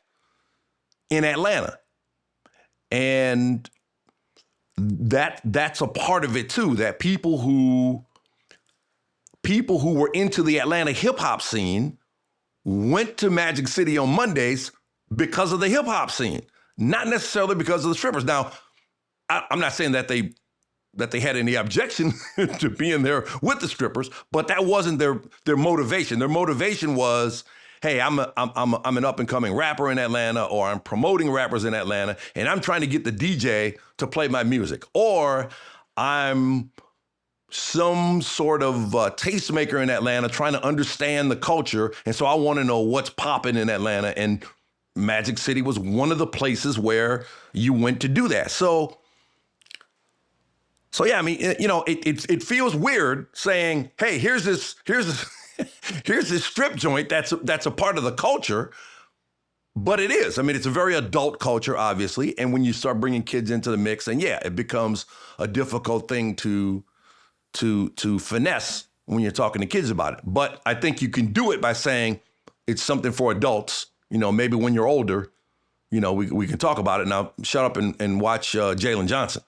in Atlanta. And that's a part of it too, that people who were into the Atlanta hip hop scene went to Magic City on Mondays because of the hip hop scene, not necessarily because of the strippers. Now, I'm not saying that they had any objection to being there with the strippers, but that wasn't their motivation. Their motivation was, hey, I'm an up and coming rapper in Atlanta, or I'm promoting rappers in Atlanta, and I'm trying to get the DJ to play my music, or I'm some sort of tastemaker in Atlanta trying to understand the culture, and so I want to know what's popping in Atlanta. And Magic City was one of the places where you went to do that. So yeah, I mean, it feels weird saying, hey, here's this here's this strip joint that's a part of the culture, but it is. I mean, it's a very adult culture, obviously, and when you start bringing kids into the mix, and yeah, it becomes a difficult thing to to finesse when you're talking to kids about it. But I think you can do it by saying it's something for adults. Maybe when you're older, we can talk about it. Now, shut up and watch Jalen Johnson.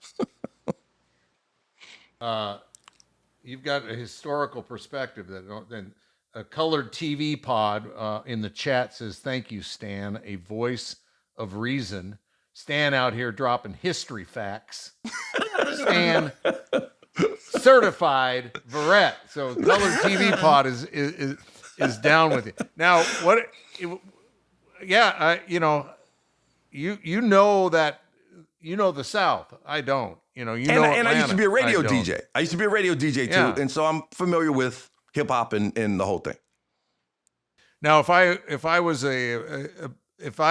You've got a historical perspective. Then a colored TV pod in the chat says, "Thank you, Stan, a voice of reason." Stan out here dropping history facts. Stan, certified Verrett. So colored TV pod is down with you. Now, what? Yeah, you know that the South. I don't. And I used to be a radio DJ. I used to be a radio DJ too, and so I'm familiar with hip hop and the whole thing. Now, if I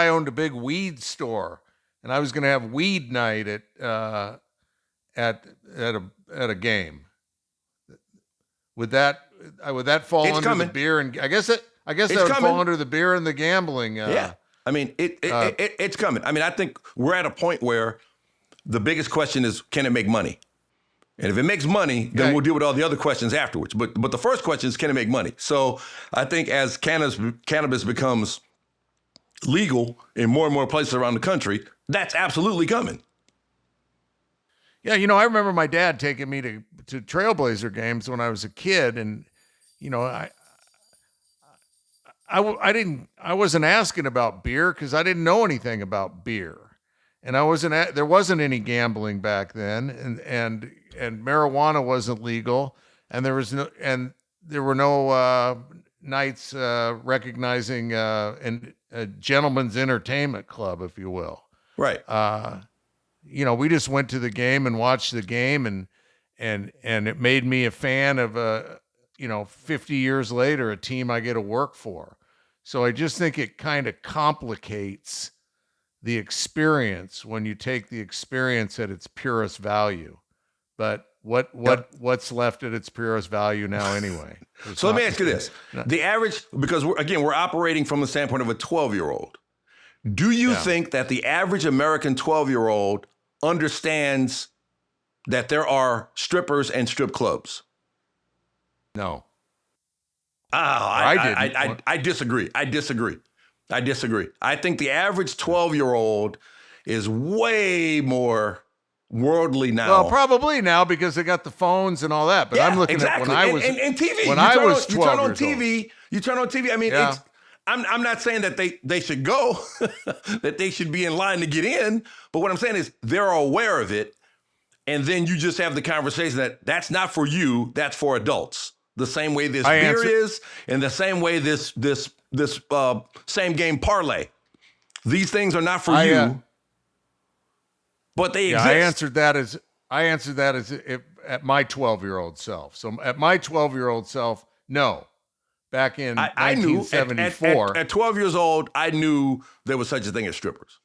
owned a big weed store and I was going to have weed night at a game, would that fall under the beer and I guess that would fall under the beer and the gambling? Yeah, I mean it's coming. I mean, I think we're at a point where the biggest question is, can it make money? And if it makes money, then we'll deal with all the other questions afterwards. But the first question is, can it make money? So I think as cannabis becomes legal in more and more places around the country, that's absolutely coming. Yeah, I remember my dad taking me to Trailblazer games when I was a kid, and I wasn't asking about beer because I didn't know anything about beer. And there wasn't any gambling back then, and marijuana wasn't legal, and there were no nights recognizing a gentleman's entertainment club, if you will. Right. We just went to the game and watched the game, and it made me a fan of 50 years later, a team I get to work for. So I just think it kind of complicates the experience when you take the experience at its purest value. But what's left at its purest value now anyway? So let me ask you this. The average, because we're operating from the standpoint of a 12-year-old. Do you think that the average American 12-year-old understands that there are strippers and strip clubs? No. I disagree. I think the average 12-year-old is way more worldly now. Well, probably now because they got the phones and all that. But I'm looking at when I was and TV. When I was 12 you turn on years TV. old. You turn on TV. I mean, I'm not saying that they should go, that they should be in line to get in. But what I'm saying is they're aware of it, and then you just have the conversation that that's not for you. That's for adults. The same way this beer is, and the same way this same game parlay. These things are not for you, but they exist. I answered that as at my 12-year-old self. So at my 12-year-old self, no. Back in 1974. At 12 years old, I knew there was such a thing as strippers.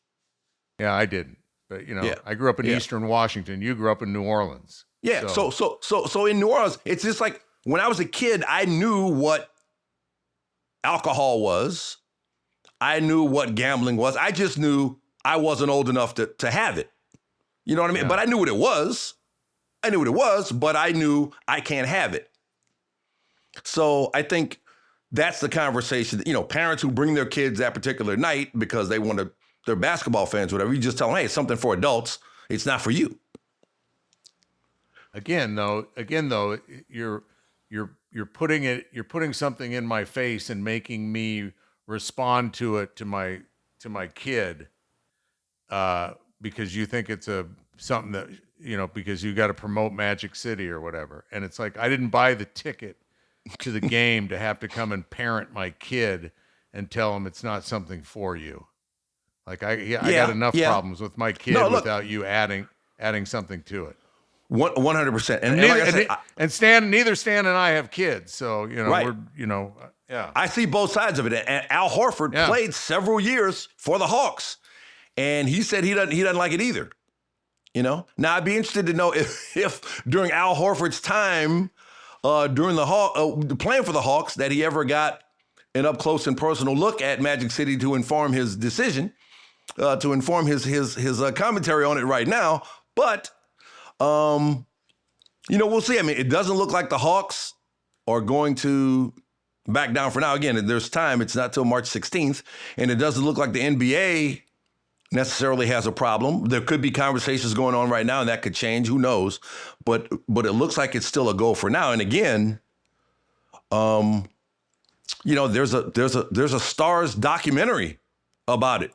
Yeah, I didn't. But I grew up in Eastern Washington. You grew up in New Orleans. Yeah. So in New Orleans, it's just like when I was a kid, I knew what alcohol was. I knew what gambling was. I just knew I wasn't old enough to have it. You know what I mean? Yeah. But I knew what it was. But I knew I can't have it. So I think that's the conversation. Parents who bring their kids that particular night because they're basketball fans, whatever. You just tell them, hey, it's something for adults. It's not for you. Again, though, you're putting something in my face and making me respond to it to my kid because you think it's something that because you got to promote Magic City or whatever. And it's like, I didn't buy the ticket to the game to have to come and parent my kid and tell him it's not something for you. Like I got enough problems with my kid without you adding something to it. 100%. And Stan, neither Stan and I have kids, so right. Yeah. I see both sides of it. And Al Horford played several years for the Hawks, and he said he doesn't like it either. Now I'd be interested to know if during Al Horford's time during playing for the Hawks that he ever got an up close and personal look at Magic City to inform his decision, to inform his commentary on it right now. But We'll see. I mean, it doesn't look like the Hawks are going to back down for now. Again, there's time. It's not till March 16th. And it doesn't look like the NBA necessarily has a problem. There could be conversations going on right now, and that could change. Who knows? But it looks like it's still a go for now. And again, there's a Stars documentary about it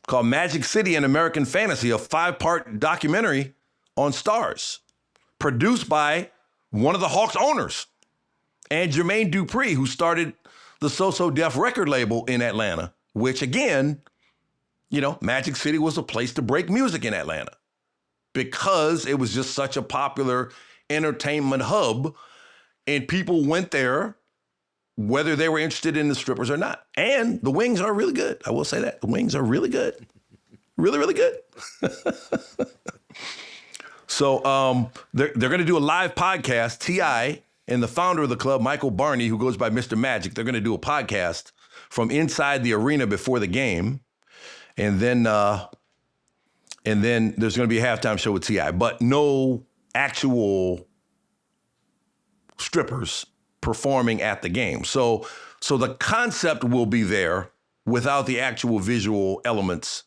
called Magic City and American Fantasy, a 5-part documentary on Stars, produced by one of the Hawks owners and Jermaine Dupri, who started the So Def record label in Atlanta, which again, Magic City was a place to break music in Atlanta because it was just such a popular entertainment hub, and people went there whether they were interested in the strippers or not. And the wings are really good. I will say that. The wings are really good. Really, really good. So they're going to do a live podcast. T.I. and the founder of the club, Michael Barney, who goes by Mr. Magic, they're going to do a podcast from inside the arena before the game. And then there's going to be a halftime show with T.I., but no actual strippers performing at the game. So the concept will be there without the actual visual elements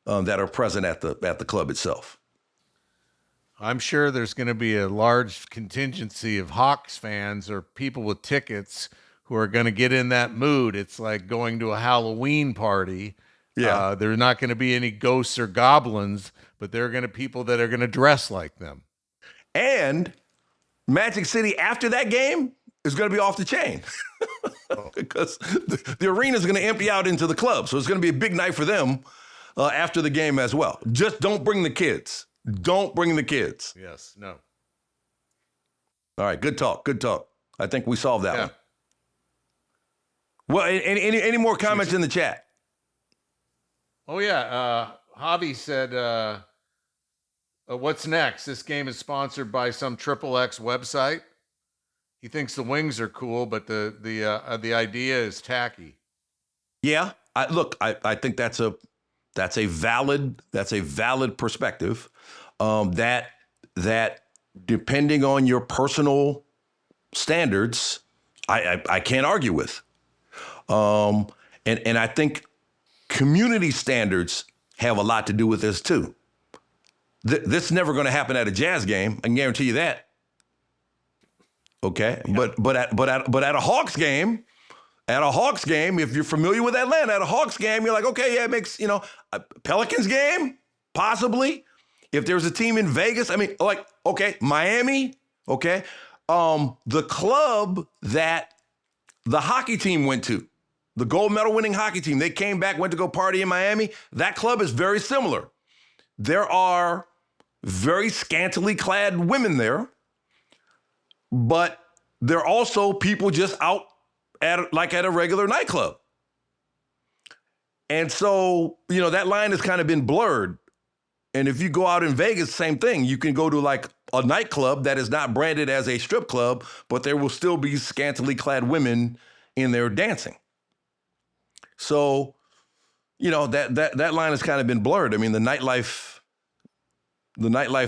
that are present at the club itself. I'm sure there's going to be a large contingency of Hawks fans or people with tickets who are going to get in that mood. It's like going to a Halloween party. Yeah. There's not going to be any ghosts or goblins, but there are going to be people that are going to dress like them. And Magic City after that game is going to be off the chain because the arena is going to empty out into the club. So it's going to be a big night for them after the game as well. Just don't bring the kids. Don't bring the kids. Yes, no. All right, good talk. I think we solved that one. Well, any more comments in the chat? Oh, yeah. Javi said, what's next? This game is sponsored by some XXX website. He thinks the wings are cool, but the idea is tacky. Yeah, I think that's a valid perspective. That depending on your personal standards, I can't argue with. And I think community standards have a lot to do with this too. This is never going to happen at a Jazz game. I can guarantee you that. Okay, yeah. but at a Hawks game, if you're familiar with Atlanta, at a Hawks game, you're like, okay, yeah, it makes a Pelicans game possibly. If there's a team in Vegas, I mean, like, okay, Miami, okay, the club that the hockey team went to, the gold medal winning hockey team, they came back, went to go party in Miami. That club is very similar. There are very scantily clad women there. But they're also people just out at a regular nightclub. And so, that line has kind of been blurred. And if you go out in Vegas, same thing. You can go to like a nightclub that is not branded as a strip club, but there will still be scantily clad women in there dancing. So, that line has kind of been blurred. I mean, the nightlife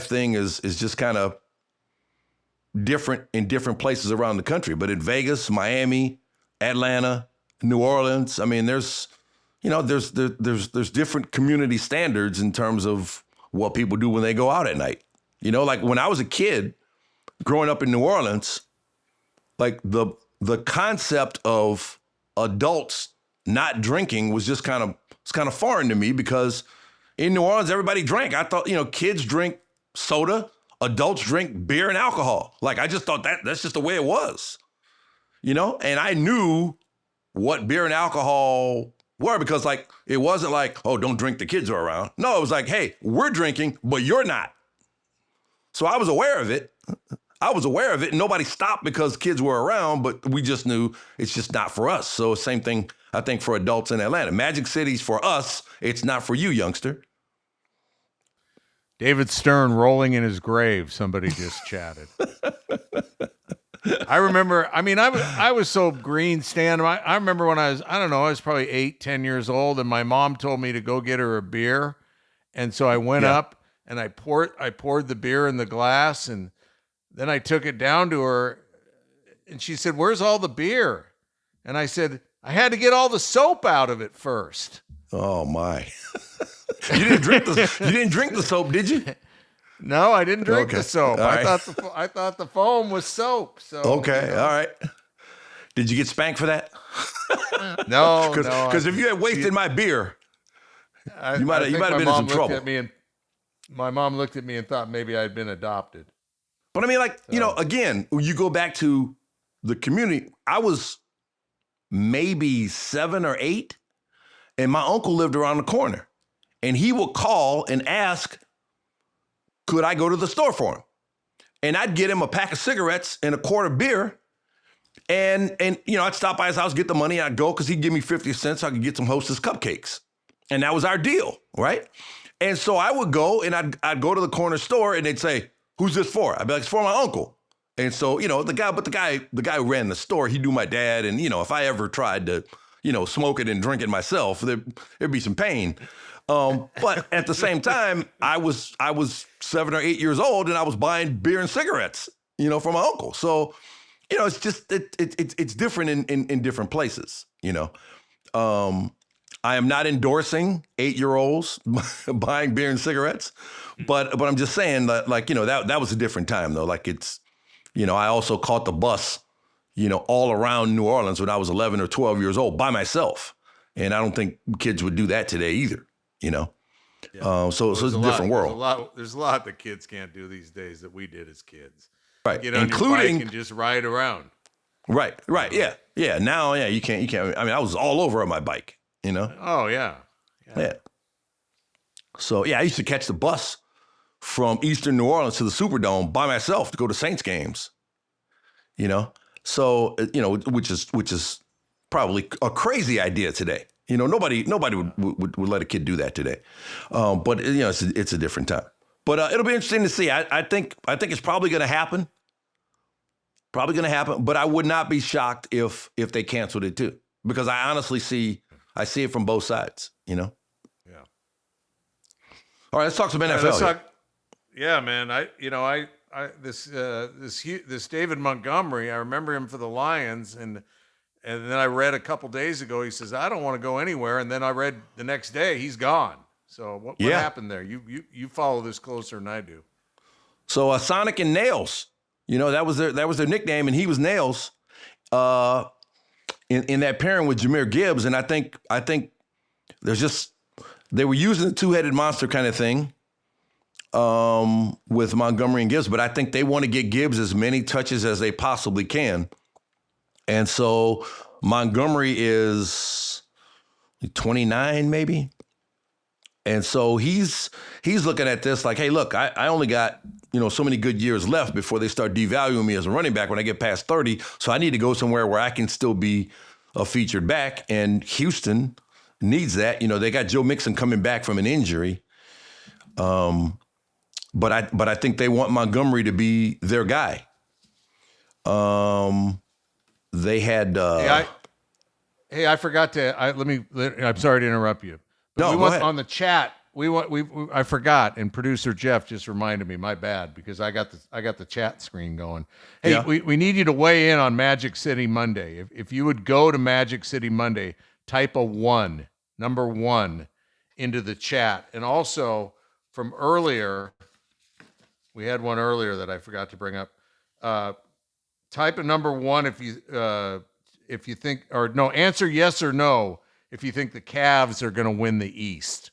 thing is just kind of different in different places around the country. But in Vegas, Miami, Atlanta, New Orleans, I mean, there's different community standards in terms of what people do when they go out at night. Like when I was a kid growing up in New Orleans, like the concept of adults not drinking was just kind of foreign to me because in New Orleans, everybody drank. I thought, kids drink soda, adults drink beer and alcohol. Like, I just thought that's just the way it was, and I knew what beer and alcohol were because, like, it wasn't like, oh, don't drink, the kids are around. No, it was like, hey, we're drinking, but you're not. So I was aware of it. And nobody stopped because kids were around, but we just knew it's just not for us. So same thing, I think, for adults in Atlanta. Magic City's for us. It's not for you, youngster. David Stern rolling in his grave. Somebody just chatted. I remember, I was so green, Stan. I remember when I was probably 8-10 years old, and my mom told me to go get her a beer. And so I went up and I poured the beer in the glass, and then I took it down to her, and she said, "Where's all the beer?" And I said, "I had to get all the soap out of it first." Oh my! You didn't drink the soap, did you? No, I didn't drink the soap. All right. I thought the foam was soap. So Okay, all right. Did you get spanked for that? No, Because if you had wasted my beer, you might have been in some trouble. My mom looked at me and thought maybe I had been adopted. But I mean, like, again, you go back to the community. I was maybe 7 or 8, and my uncle lived around the corner. And he would call and ask, could I go to the store for him? And I'd get him a pack of cigarettes and a quart of beer. And I'd stop by his house, get the money, and I'd go because he'd give me 50 cents so I could get some Hostess cupcakes. And that was our deal, right? And so I would go and I'd go to the corner store and they'd say, who's this for? I'd be like, it's for my uncle. And so, the guy who ran the store, he knew my dad. And, if I ever tried to, smoke it and drink it myself, there'd be some pain. But at the same time, I was 7 or 8 years old and I was buying beer and cigarettes, from my uncle. So, it's just, it's different in different places, I am not endorsing 8-year-olds buying beer and cigarettes, but I'm just saying that, that was a different time though. Like I also caught the bus, all around New Orleans when I was 11 or 12 years old by myself. And I don't think kids would do that today either, Yeah. So it's a different world. There's a lot that kids can't do these days that we did as kids. Right. Get on your bike and just ride around. Right. Yeah. Now, you can't. I mean, I was all over on my bike, Oh, yeah. So, I used to catch the bus from Eastern New Orleans to the Superdome by myself to go to Saints games, So, which is probably a crazy idea today. Nobody would let a kid do that today. But, it's a different time. But it'll be interesting to see. I think it's probably going to happen. But I would not be shocked if they canceled it too, because I honestly see it from both sides. Yeah. All right, let's talk some NFL. Yeah, man. This David Montgomery, I remember him for the Lions, and then I read a couple days ago, he says, I don't want to go anywhere. And then I read the next day, he's gone. So what happened there? You follow this closer than I do. So Sonic and Nails, that was their nickname, and he was Nails in that pairing with Jahmyr Gibbs. And I think they were using the two-headed monster kind of thing with Montgomery and Gibbs, but I think they want to get Gibbs as many touches as they possibly can. And so Montgomery is 29 maybe. And so he's looking at this like, hey, look, I only got, so many good years left before they start devaluing me as a running back when I get past 30. So I need to go somewhere where I can still be a featured back. And Houston needs that. They got Joe Mixon coming back from an injury. But I think they want Montgomery to be their guy. They had. I forgot to. I'm sorry to interrupt you. But no, we go went ahead. on the chat. I forgot, and producer Jeff just reminded me. My bad, because I got the chat screen going. Hey, Yeah. we need you to weigh in on Magic City Monday. If you would go to Magic City Monday, type a 1, number 1, into the chat, and also from earlier, we had one earlier that I forgot to bring up. Type a number 1 if you think, or no, answer yes or no if you think the Cavs are going to win the East.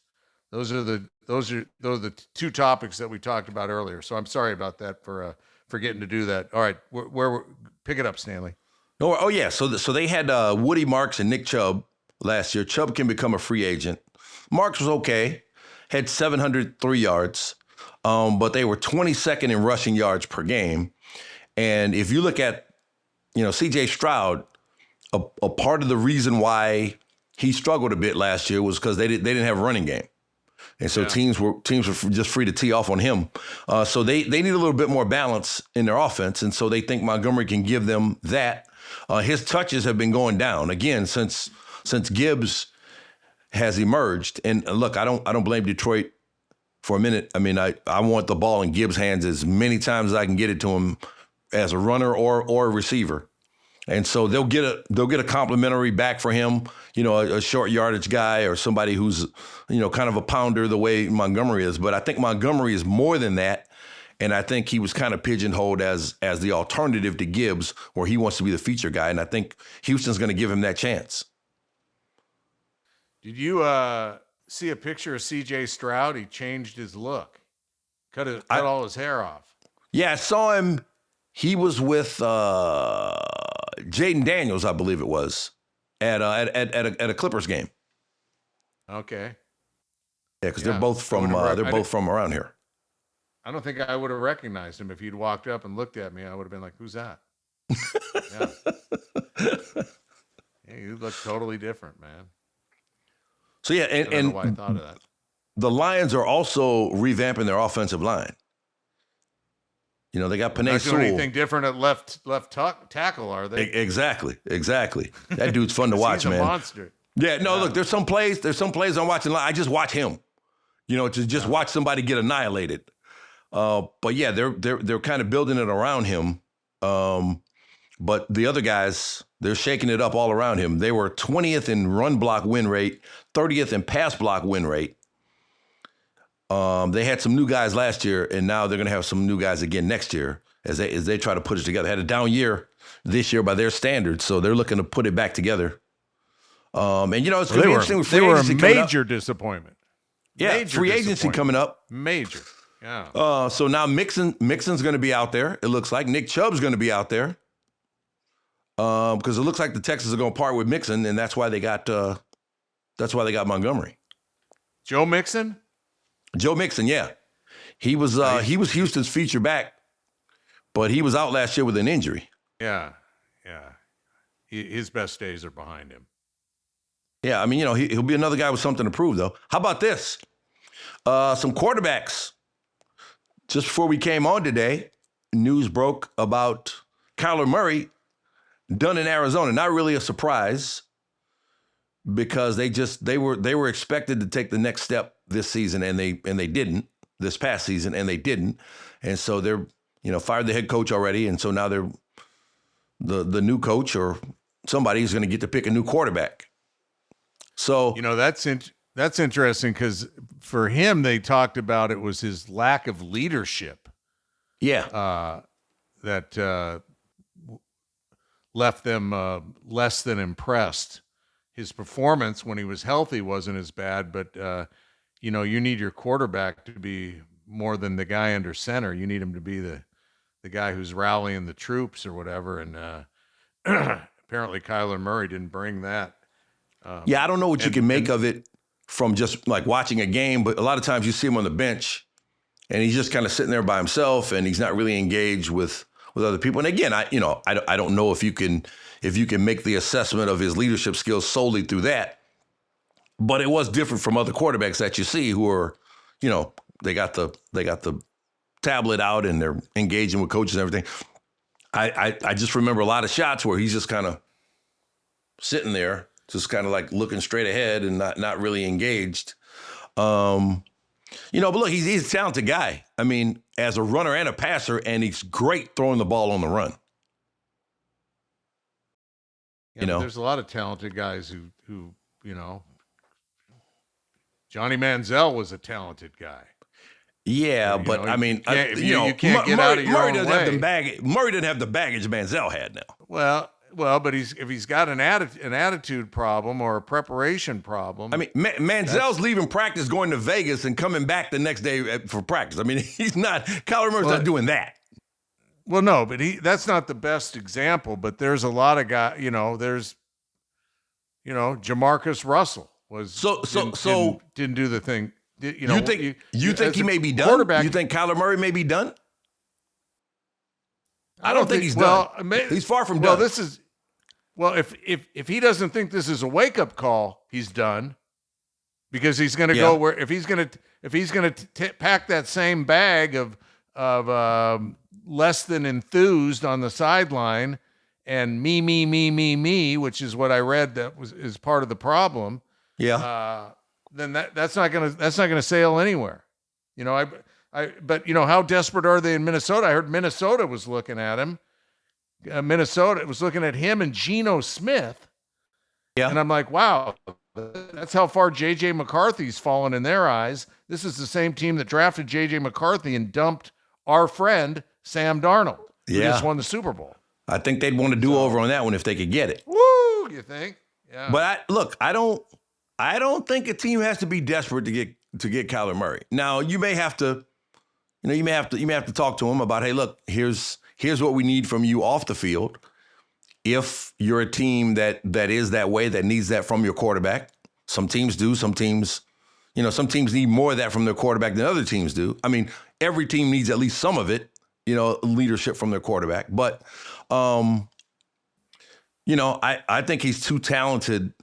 Those are the two topics that we talked about earlier. So I'm sorry about that for getting to do that. All right, where pick it up, Stanley. Oh yeah. So they had Woody Marks and Nick Chubb last year. Chubb can become a free agent. Marks was okay, had 703 yards, but they were 22nd in rushing yards per game. And if you look at, C.J. Stroud, a part of the reason why he struggled a bit last year was because they didn't have a running game. And so teams were just free to tee off on him. So they need a little bit more balance in their offense. And so they think Montgomery can give them that. His touches have been going down again since Gibbs has emerged. And look, I don't blame Detroit for a minute. I mean, I want the ball in Gibbs' hands as many times as I can get it to him as a runner or a receiver. And so they'll get a complimentary back for him, a short yardage guy or somebody who's, kind of a pounder the way Montgomery is. But I think Montgomery is more than that. And I think he was kind of pigeonholed as the alternative to Gibbs, where he wants to be the feature guy. And I think Houston's going to give him that chance. Did you see a picture of C.J. Stroud? He changed his look, cut all his hair off. Yeah, I saw him. He was with Jaden Daniels, I believe it was, at a Clippers game. Okay. Yeah, because they're both from around here. I don't think I would have recognized him if he'd walked up and looked at me. I would have been like, "Who's that?" Yeah. You look totally different, man. So yeah, I don't know why I thought of that. The Lions are also revamping their offensive line. They got Penei Not Sewell. doing anything different at left tackle, are they? Exactly. That dude's fun to watch, He's man. a monster. Yeah, no, look, there's some plays I'm watching. I just watch him. To just watch somebody get annihilated. But yeah, they're kind of building it around him. But the other guys, they're shaking it up all around him. They were 20th in run block win rate, 30th in pass block win rate. They had some new guys last year, and now they're going to have some new guys again next year as they try to put it together. Had a down year this year by their standards, so they're looking to put it back together. And it's going to be interesting with free agency coming up. They were a major disappointment. Yeah, free agency coming up. Major. Yeah. So now Mixon's going to be out there. It looks like Nick Chubb's going to be out there. Because it looks like the Texans are going to part with Mixon, and that's why they got Montgomery. Joe Mixon, yeah, he was Houston's feature back, but he was out last year with an injury. Yeah. His best days are behind him. Yeah, I mean, he'll be another guy with something to prove, though. How about this? Some quarterbacks. Just before we came on today, news broke about Kyler Murray done in Arizona. Not really a surprise because they were expected to take the next step this season and they didn't this past season and they didn't. And so they're, fired the head coach already. And so now they're the new coach or somebody is going to get to pick a new quarterback. So, that's interesting because for him, they talked about it was his lack of leadership. Yeah. That left them less than impressed. His performance when he was healthy wasn't as bad, but you need your quarterback to be more than the guy under center. You need him to be the guy who's rallying the troops or whatever. And apparently Kyler Murray didn't bring that. I don't know what you can make of it from just like watching a game, but a lot of times you see him on the bench and he's just kind of sitting there by himself and he's not really engaged with other people. And again, I don't know if you can make the assessment of his leadership skills solely through that, but it was different from other quarterbacks that you see who are, they got the tablet out and they're engaging with coaches and everything. I just remember a lot of shots where he's just kind of sitting there, just kind of like looking straight ahead and not really engaged. But look, he's a talented guy. I mean, as a runner and a passer, and he's great throwing the ball on the run. There's a lot of talented guys who Johnny Manziel was a talented guy. Yeah, but I mean, you can't get out of your own way. Murray didn't have the baggage Manziel had now. Well, but if he's got an attitude problem or a preparation problem. I mean, Manziel's leaving practice, going to Vegas, and coming back the next day for practice. I mean, Kyler Murray's not doing that. Well, no, but that's not the best example. But there's a lot of guys. There's, Jamarcus Russell didn't do the thing. You think he may be done? You think Kyler Murray may be done? I don't think he's done. He's far from done. If he doesn't think this is a wake up call, he's done, because he's going to go where if he's going to pack that same bag of less than enthused on the sideline and me, which is what I read is part of the problem. Yeah. Then that's not going to sail anywhere. But how desperate are they in Minnesota? I heard Minnesota was looking at him. Minnesota was looking at him and Geno Smith. Yeah. And I'm like, wow, that's how far J.J. McCarthy's fallen in their eyes. This is the same team that drafted J.J. McCarthy and dumped our friend Sam Darnold, who just won the Super Bowl. I think they'd want to do over on that one if they could get it. Woo, you think? Yeah. But I don't think a team has to be desperate to get Kyler Murray. Now, you may have to talk to him about, hey, look, here's what we need from you off the field. If you're a team that is that way, that needs that from your quarterback. Some teams do. Some teams need more of that from their quarterback than other teams do. I mean, every team needs at least some of it, leadership from their quarterback. But, I think he's too talented.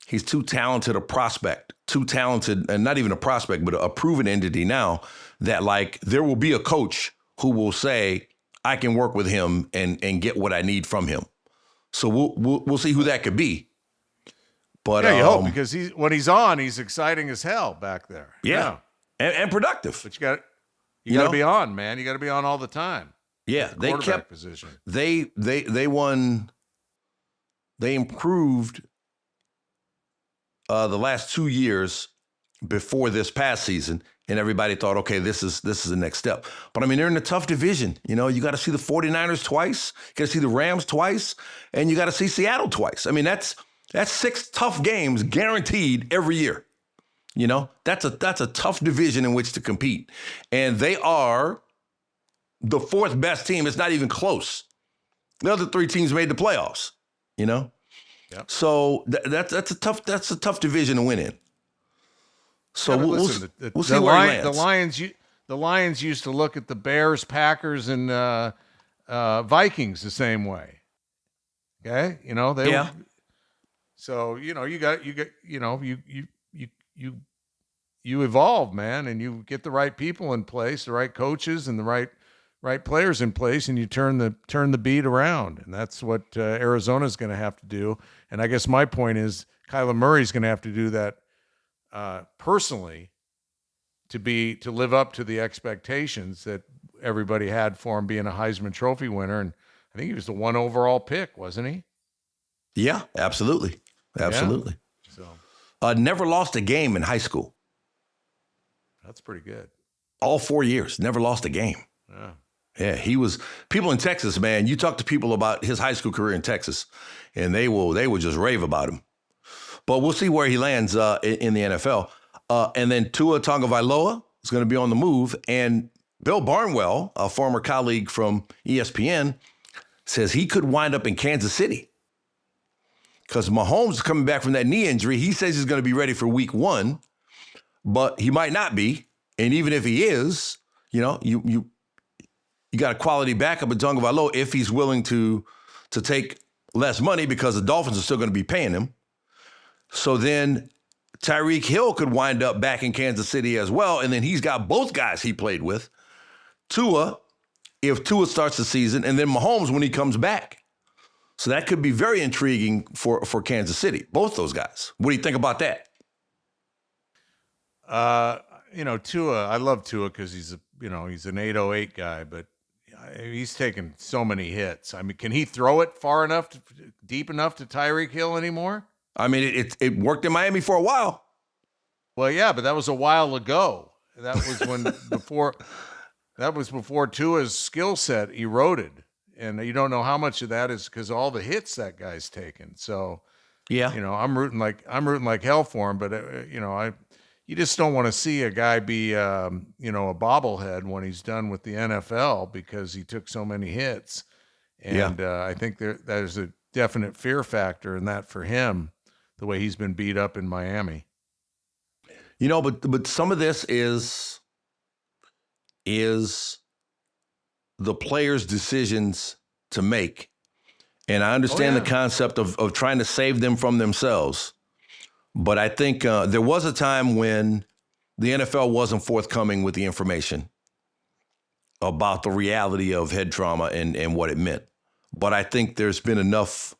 He's too talented a prospect, too talented, and not even a prospect, but a proven entity now that, like, there will be a coach who will say, I can work with him and get what I need from him. So we'll see who that could be. But you hope, because when he's on, he's exciting as hell back there. Yeah. And productive. But you got to be on, man. You got to be on all the time. Yeah, they kept position. They won. They improved the last 2 years before this past season, and everybody thought, okay, this is the next step. But I mean, they're in a tough division. You got to see the 49ers twice, you got to see the Rams twice, and you got to see Seattle twice. I mean, that's 6 tough games guaranteed every year. That's a tough division in which to compete. And they are the 4th best team. It's not even close. The other 3 teams made the playoffs, Yep. So that's a tough division to win in. So we'll see where he lands. The Lions used to look at the Bears, Packers, and Vikings the same way. Okay, So you evolve, man, and you get the right people in place, the right coaches, and the right players in place, and you turn the beat around, and that's what Arizona's going to have to do. And I guess my point is, Kyler Murray's going to have to do that personally to live up to the expectations that everybody had for him being a Heisman Trophy winner. And I think he was the 1 overall pick, wasn't he? Yeah, absolutely. Absolutely. Yeah. So, never lost a game in high school. That's pretty good. All 4 years, never lost a game. Yeah. Yeah, he was. People in Texas, man, you talk to people about his high school career in Texas, and they will just rave about him. But we'll see where he lands in the NFL. And then Tua Tagovailoa is going to be on the move. And Bill Barnwell, a former colleague from ESPN, says he could wind up in Kansas City because Mahomes is coming back from that knee injury. He says he's going to be ready for week 1, but he might not be. And even if he is, you got a quality backup in Tagovailoa if he's willing to take less money, because the Dolphins are still going to be paying him. So then Tyreek Hill could wind up back in Kansas City as well, and then he's got both guys he played with. Tua, if Tua starts the season, and then Mahomes when he comes back. So that could be very intriguing for Kansas City, both those guys. What do you think about that? Tua, I love Tua because he's an 808 guy, but he's taken so many hits. I mean, can he throw it far enough, deep enough to Tyreek Hill anymore? I mean, it worked in Miami for a while. Well, yeah, but that was a while ago. That was before Tua's skill set eroded, and you don't know how much of that is because of all the hits that guy's taken. So, yeah, I'm rooting like hell for him, but you just don't want to see a guy be a bobblehead when he's done with the NFL because he took so many hits, and I think there's a definite fear factor in that for him, the way he's been beat up in Miami. But some of this is the players' decisions to make. And I understand the concept of trying to save them from themselves. But I think there was a time when the NFL wasn't forthcoming with the information about the reality of head trauma and what it meant. But I think there's been enough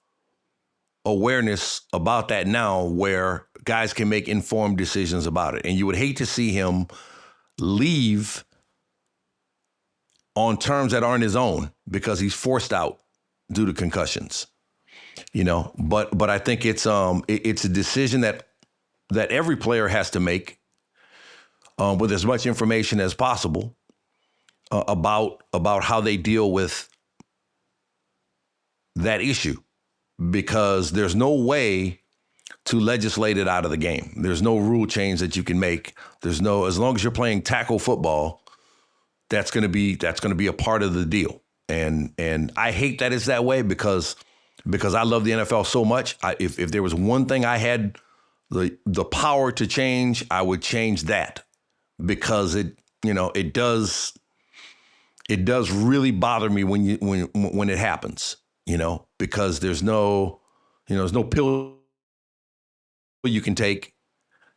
awareness about that now where guys can make informed decisions about it. And you would hate to see him leave on terms that aren't his own because he's forced out due to concussions. But I think it's a decision that every player has to make with as much information as possible about how they deal with that issue, because there's no way to legislate it out of the game. There's no rule change that you can make. As long as you're playing tackle football, that's going to be a part of the deal. And I hate that it's that way because I love the NFL so much. If there was one thing I had the power to change, I would change that, because it does really bother me when it happens, because there's no pill you can take.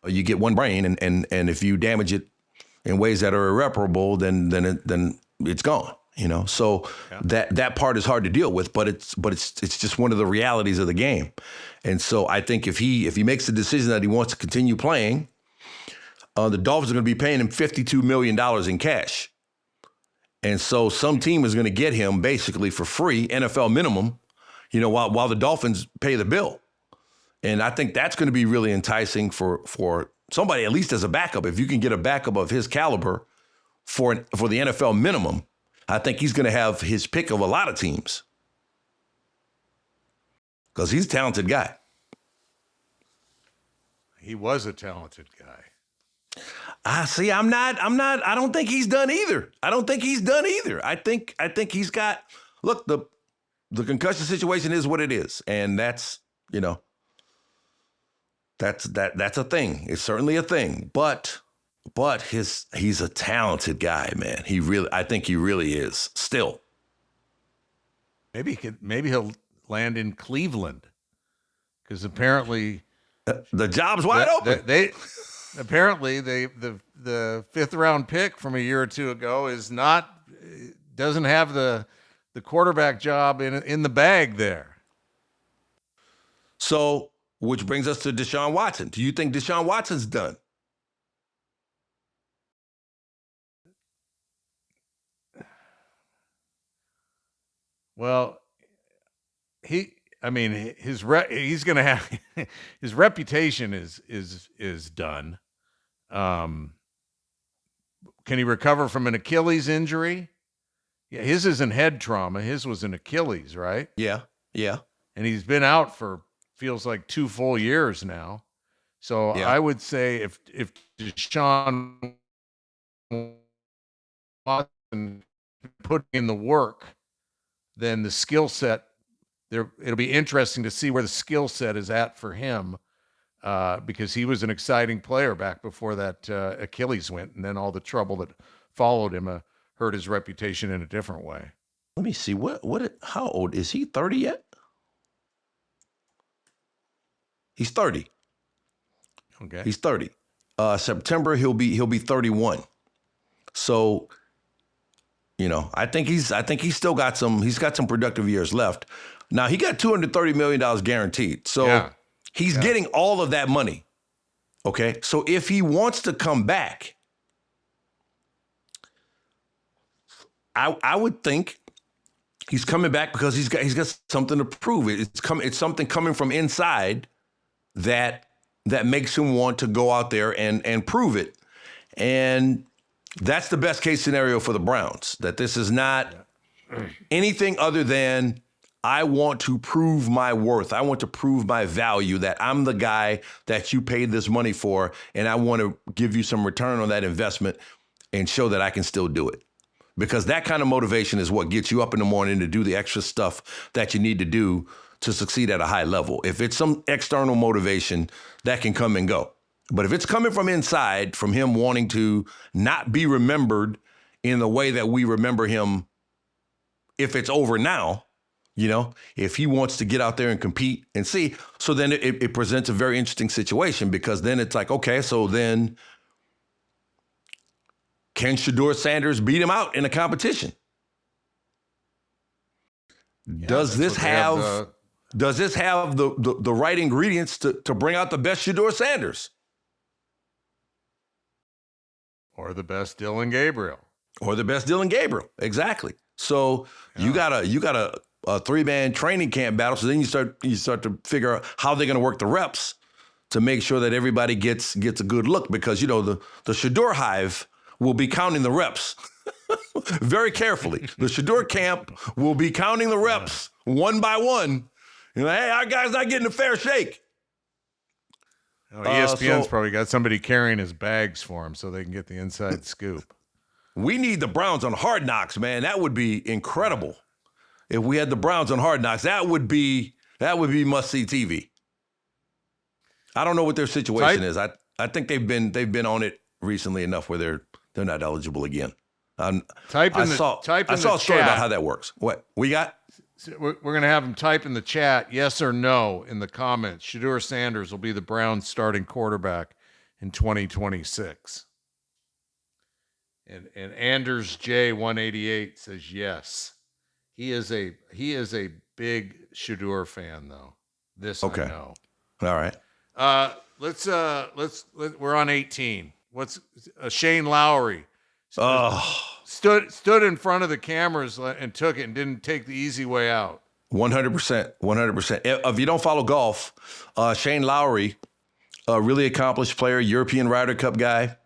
You get one brain, and if you damage it in ways that are irreparable, then it's gone. So yeah. that part is hard to deal with, but it's just one of the realities of the game. And so I think if he makes the decision that he wants to continue playing, the Dolphins are going to be paying him $52 million in cash. And so some team is going to get him basically for free, NFL minimum, while the Dolphins pay the bill. And I think that's going to be really enticing for somebody, at least as a backup. If you can get a backup of his caliber for the NFL minimum, I think he's going to have his pick of a lot of teams, because he's a talented guy. He was a talented guy. I don't think he's done either. I think he's got, look, the concussion situation is what it is. And that's a thing. It's certainly a thing, but he's a talented guy, man. I think he really is still. Maybe he'll land in Cleveland, because apparently the job's wide open. The 5th round pick from a year or two ago doesn't have the quarterback job in the bag there. So, which brings us to Deshaun Watson. Do you think Deshaun Watson's done? Well, he's going to have his reputation is done. Can he recover from an Achilles injury? Yeah, his isn't head trauma. His was an Achilles, right? Yeah. And he's been out for feels like 2 full years now. So yeah. I would say if Deshaun Watson put in the work, then the skill set it'll be interesting to see where the skill set is at for him, because he was an exciting player back before that Achilles went, and then all the trouble that followed him hurt his reputation in a different way. Let me see how old is he? 30 yet? He's 30. Okay. He's 30. September he'll be 31. So, I think he's still got some productive years left. Now, he got $230 million guaranteed. So yeah. He's getting all of that money. Okay. So if he wants to come back, I would think he's coming back because he's got something to prove. It's something coming from inside that makes him want to go out there and prove it. And that's the best case scenario for the Browns, that this is not anything other than, I want to prove my worth. I want to prove my value, that I'm the guy that you paid this money for, and I want to give you some return on that investment and show that I can still do it. Because that kind of motivation is what gets you up in the morning to do the extra stuff that you need to do to succeed at a high level. If it's some external motivation, that can come and go. But if it's coming from inside, from him wanting to not be remembered in the way that we remember him, if it's over now, if he wants to get out there and compete and see, so then it presents a very interesting situation, because then it's like, okay, so then can Shedeur Sanders beat him out in a competition? Yeah, does this have the right ingredients to bring out the best Shedeur Sanders? Or the best Dylan Gabriel. Or the best Dylan Gabriel. Exactly. So you got a three-man training camp battle. So then you start to figure out how they're going to work the reps to make sure that everybody gets a good look, because, the Shedeur hive will be counting the reps very carefully. The Shedeur camp will be counting the reps one by one. Hey, our guy's not getting a fair shake. ESPN's probably got somebody carrying his bags for him so they can get the inside scoop. We need the Browns on Hard Knocks, man. That would be incredible. If we had the Browns on Hard Knocks, that would be must-see TV. I don't know what their situation is. I think they've been on it recently enough where they're not eligible again. I saw a story about how that works. What we got? We're going to have them type in the chat yes or no in the comments. Shedeur Sanders will be the Browns starting quarterback in 2026. And Anders J 188 says yes. He is a big Shedeur fan though. This I know. All right. Let's we're on 18. What's Shane Lowry stood in front of the cameras and took it and didn't take the easy way out. 100%. If you don't follow golf, Shane Lowry, a really accomplished player, European Ryder Cup guy,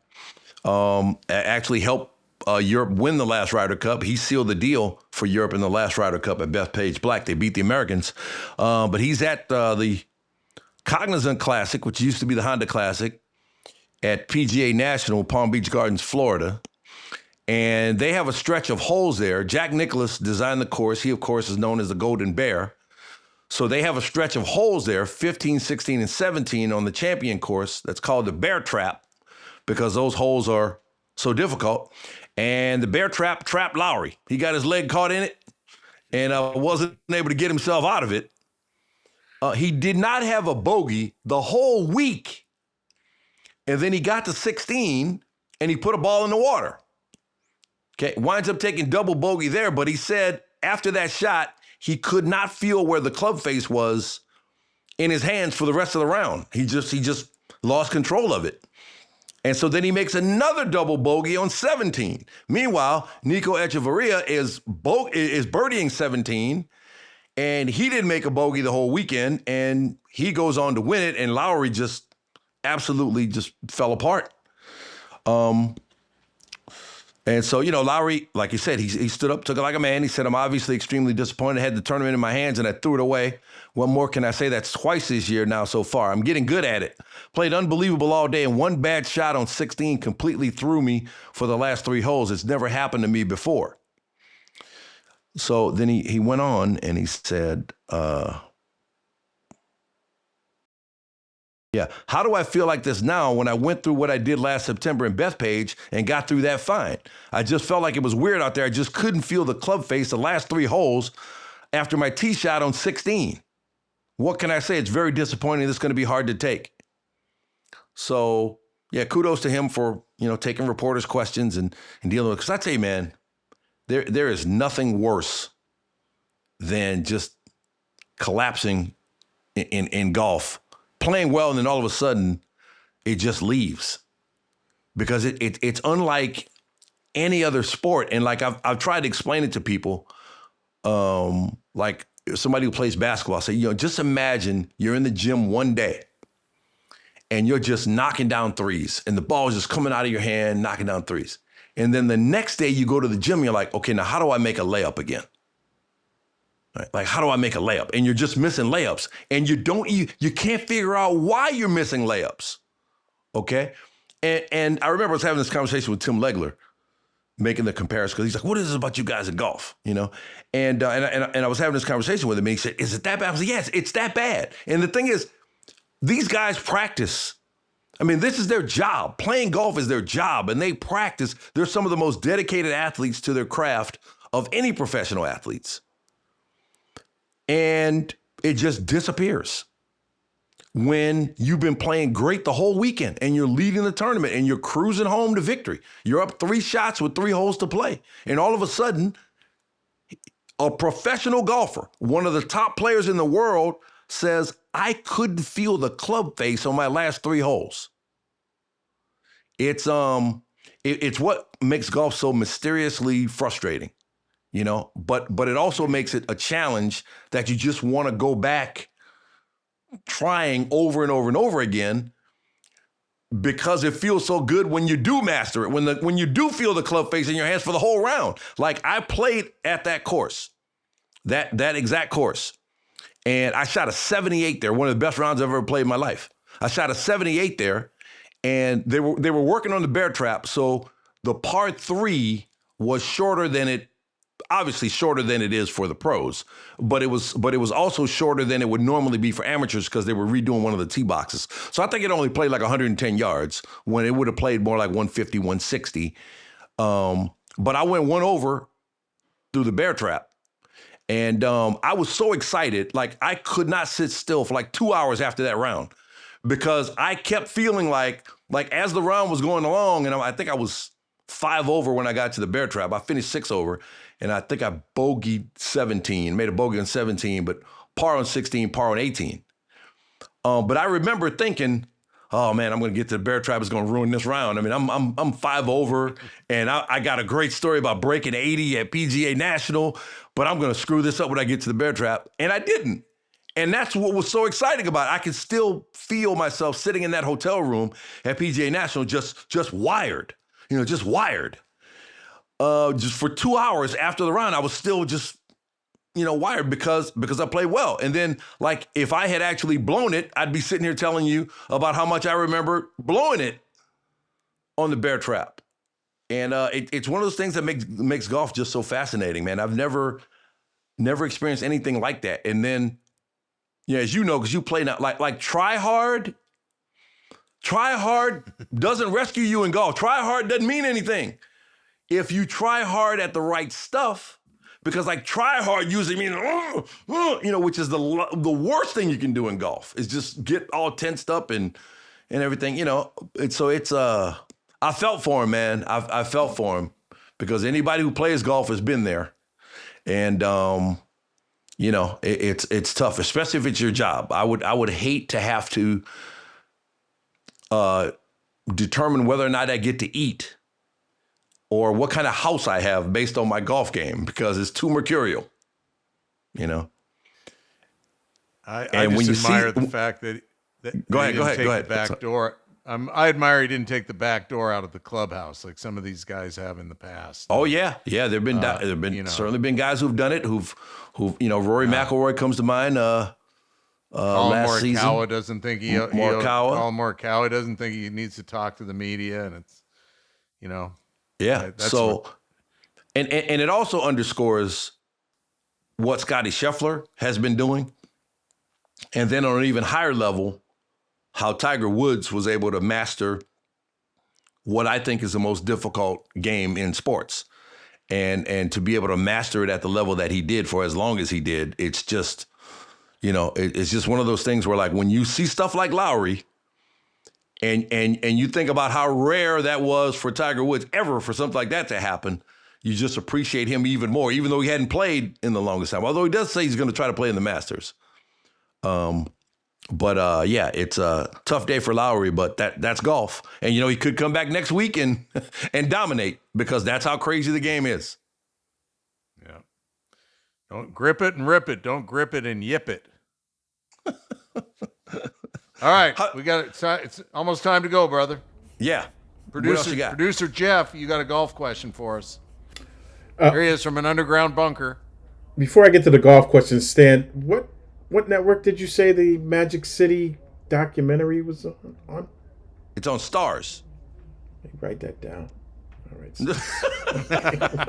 actually helped Europe win the last Ryder Cup. He sealed the deal for Europe in the last Ryder Cup at Bethpage Black. They beat the Americans. But he's at the Cognizant Classic, which used to be the Honda Classic, at PGA National, Palm Beach Gardens, Florida. And they have a stretch of holes there. Jack Nicklaus designed the course. He, of course, is known as the Golden Bear. So they have a stretch of holes there, 15, 16, and 17 on the champion course. That's called the Bear Trap because those holes are so difficult. And the Bear Trap trapped Lowry. He got his leg caught in it and wasn't able to get himself out of it. He did not have a bogey the whole week. And then he got to 16 and he put a ball in the water. Okay, winds up taking double bogey there, but he said after that shot, he could not feel where the club face was in his hands for the rest of the round. He just lost control of it. And so then he makes another double bogey on 17. Meanwhile, Nico Echeverria is birdieing 17, and he didn't make a bogey the whole weekend, and he goes on to win it, and Lowry just absolutely just fell apart. And so, Lowry, like he said, he stood up, took it like a man. He said, I'm obviously extremely disappointed. I had the tournament in my hands and I threw it away. What more can I say? That's twice this year now so far. I'm getting good at it. Played unbelievable all day, and one bad shot on 16 completely threw me for the last 3 holes. It's never happened to me before. So then he went on and he said, how do I feel like this now when I went through what I did last September in Bethpage and got through that fine? I just felt like it was weird out there. I just couldn't feel the club face the last 3 holes after my tee shot on 16. What can I say? It's very disappointing. It's going to be hard to take. So, kudos to him for, taking reporters' questions and dealing with it. Because I tell you, man, there is nothing worse than just collapsing in golf. Playing well, and then all of a sudden, it just leaves. Because it's unlike any other sport. And like I've tried to explain it to people, like somebody who plays basketball, say, just imagine you're in the gym one day and you're just knocking down threes and the ball is just coming out of your hand, knocking down threes. And then the next day you go to the gym and you're like, okay, now how do I make a layup again? Right? Like, how do I make a layup? And you're just missing layups. And you can't figure out why you're missing layups. Okay? And I remember I was having this conversation with Tim Legler, making the comparison, because he's like, what is it about you guys in golf? And I was having this conversation with him, and he said, is it that bad? I was like, yes, it's that bad. And the thing is, these guys practice. I mean, this is their job. Playing golf is their job, and they practice. They're some of the most dedicated athletes to their craft of any professional athletes. And it just disappears when you've been playing great the whole weekend and you're leading the tournament and you're cruising home to victory. You're up 3 shots with 3 holes to play. And all of a sudden, a professional golfer, one of the top players in the world, says, I couldn't feel the club face on my last 3 holes. It's it's what makes golf so mysteriously frustrating, you know. But it also makes it a challenge that you just want to go back trying over and over and over again because it feels so good when you do master it, when you do feel the club face in your hands for the whole round. Like I played at that course, that exact course, and I shot a 78 there, one of the best rounds I've ever played in my life. I shot a 78 there, and they were working on the bear trap, so the par 3 was shorter than it, obviously shorter than it is for the pros, but it was also shorter than it would normally be for amateurs because they were redoing one of the tee boxes. So I think it only played like 110 yards when it would have played more like 150, 160. But I went one over through the bear trap. And I was so excited, like I could not sit still for like 2 hours after that round because I kept feeling like as the round was going along, and I think I was 5 over when I got to the bear trap. I finished 6 over, and I think I bogeyed 17, made a bogey on 17, but par on 16, par on 18. But I remember thinking, oh man, I'm going to get to the bear trap. It's going to ruin this round. I mean, I'm 5 over, and I got a great story about breaking 80 at PGA National, but I'm going to screw this up when I get to the bear trap. And I didn't. And that's what was so exciting about it. I could still feel myself sitting in that hotel room at PGA National just wired, just wired. Just for 2 hours after the round, I was still just, wired because I played well. And then, like, if I had actually blown it, I'd be sitting here telling you about how much I remember blowing it on the bear trap. And it's one of those things that makes golf just so fascinating, man. I've never experienced anything like that. And then, as you know, because you play now, like try hard doesn't rescue you in golf. Try hard doesn't mean anything. If you try hard at the right stuff, because like try hard usually means, which is the worst thing you can do in golf is just get all tensed up and everything, And so it's, I felt for him, man. I felt for him because anybody who plays golf has been there. And, it's tough, especially if it's your job. I would hate to have to determine whether or not I get to eat or what kind of house I have based on my golf game because it's too mercurial, I just admire the fact that go ahead. The back door. I admire he didn't take the back door out of the clubhouse like some of these guys have in the past. Oh yeah. There've been certainly been guys who've done it. Who've Rory McIlroy comes to mind. Last season, Colin Morikawa doesn't think he needs to talk to the media, and it's yeah. So and it also underscores what Scottie Scheffler has been doing, and then on an even higher level, how Tiger Woods was able to master what I think is the most difficult game in sports. And to be able to master it at the level that he did for as long as he did, it's just, it's just one of those things where like when you see stuff like Lowry and you think about how rare that was for Tiger Woods ever for something like that to happen, you just appreciate him even more, even though he hadn't played in the longest time. Although he does say he's going to try to play in the Masters. But it's a tough day for Lowry, but that's golf. And, he could come back next week and dominate because that's how crazy the game is. Yeah. Don't grip it and rip it. Don't grip it and yip it. All right. We got it. It's almost time to go, brother. Yeah. What else you got? Producer Jeff, you got a golf question for us. Here he is from an underground bunker. Before I get to the golf question, Stan, what network did you say the Magic City documentary was on? It's on Stars. Write that down. All right.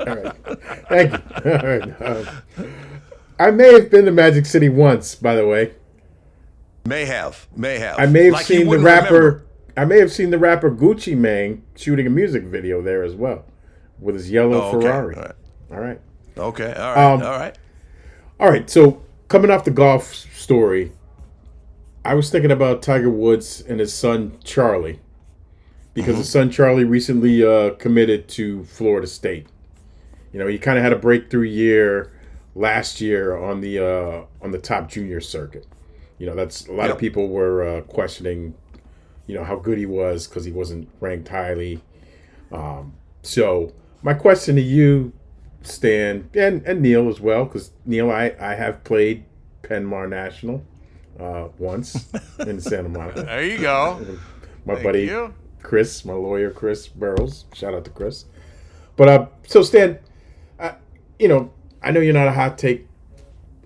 All right. Thank you. All right. I may have been to Magic City once, by the way. May have. I may have seen the rapper. Remember. I may have seen the rapper Gucci Mane shooting a music video there as well, with his yellow Ferrari. All right. Okay. All right. All right. So coming off the golf story, I was thinking about Tiger Woods and his son Charlie, because his son Charlie recently committed to Florida State. He kind of had a breakthrough year last year on the top junior circuit. That's a lot of people were questioning, how good he was because he wasn't ranked highly. So my question to you, Stan, and Neil as well, because Neil, I have played Penmar National once in Santa Monica. There you go. My Thank buddy you. Chris, my lawyer Chris Burrows. Shout out to Chris. But so Stan, you know, I know you're not a hot take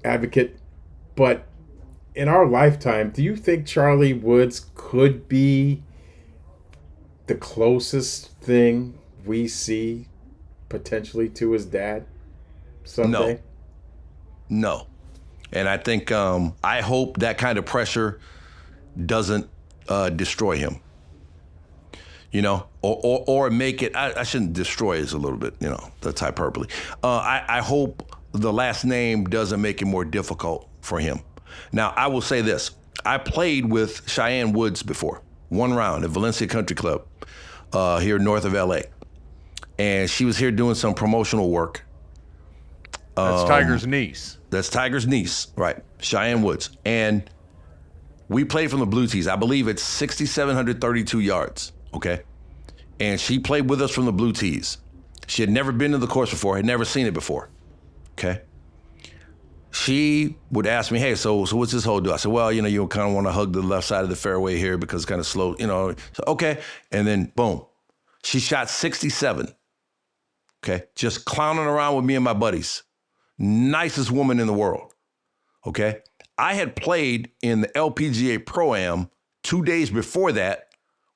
advocate, but in our lifetime, do you think Charlie Woods could be the closest thing we see potentially to his dad someday? No. And I think I hope that kind of pressure doesn't destroy him. You know, or make it. I shouldn't destroy is a little bit. You know, that's hyperbole. I hope the last name doesn't make it more difficult for him. Now, I will say this: I played with Cheyenne Woods before, one round at Valencia Country Club here north of LA, and she was here doing some promotional work. That's Tiger's niece. That's Tiger's niece, right? Cheyenne Woods. And we played from the blue tees. I believe it's 6,732 yards, okay? And she played with us from the blue tees. She had never been to the course before, had never seen it before, okay? She would ask me, hey, so what's this hole do? I said, well, you know, you kind of want to hug the left side of the fairway here because it's kind of slow, you know. So, okay. And then, boom, she shot 67, okay? Just clowning around with me and my buddies. Nicest woman in the world, okay? I had played in the LPGA Pro-Am 2 days before that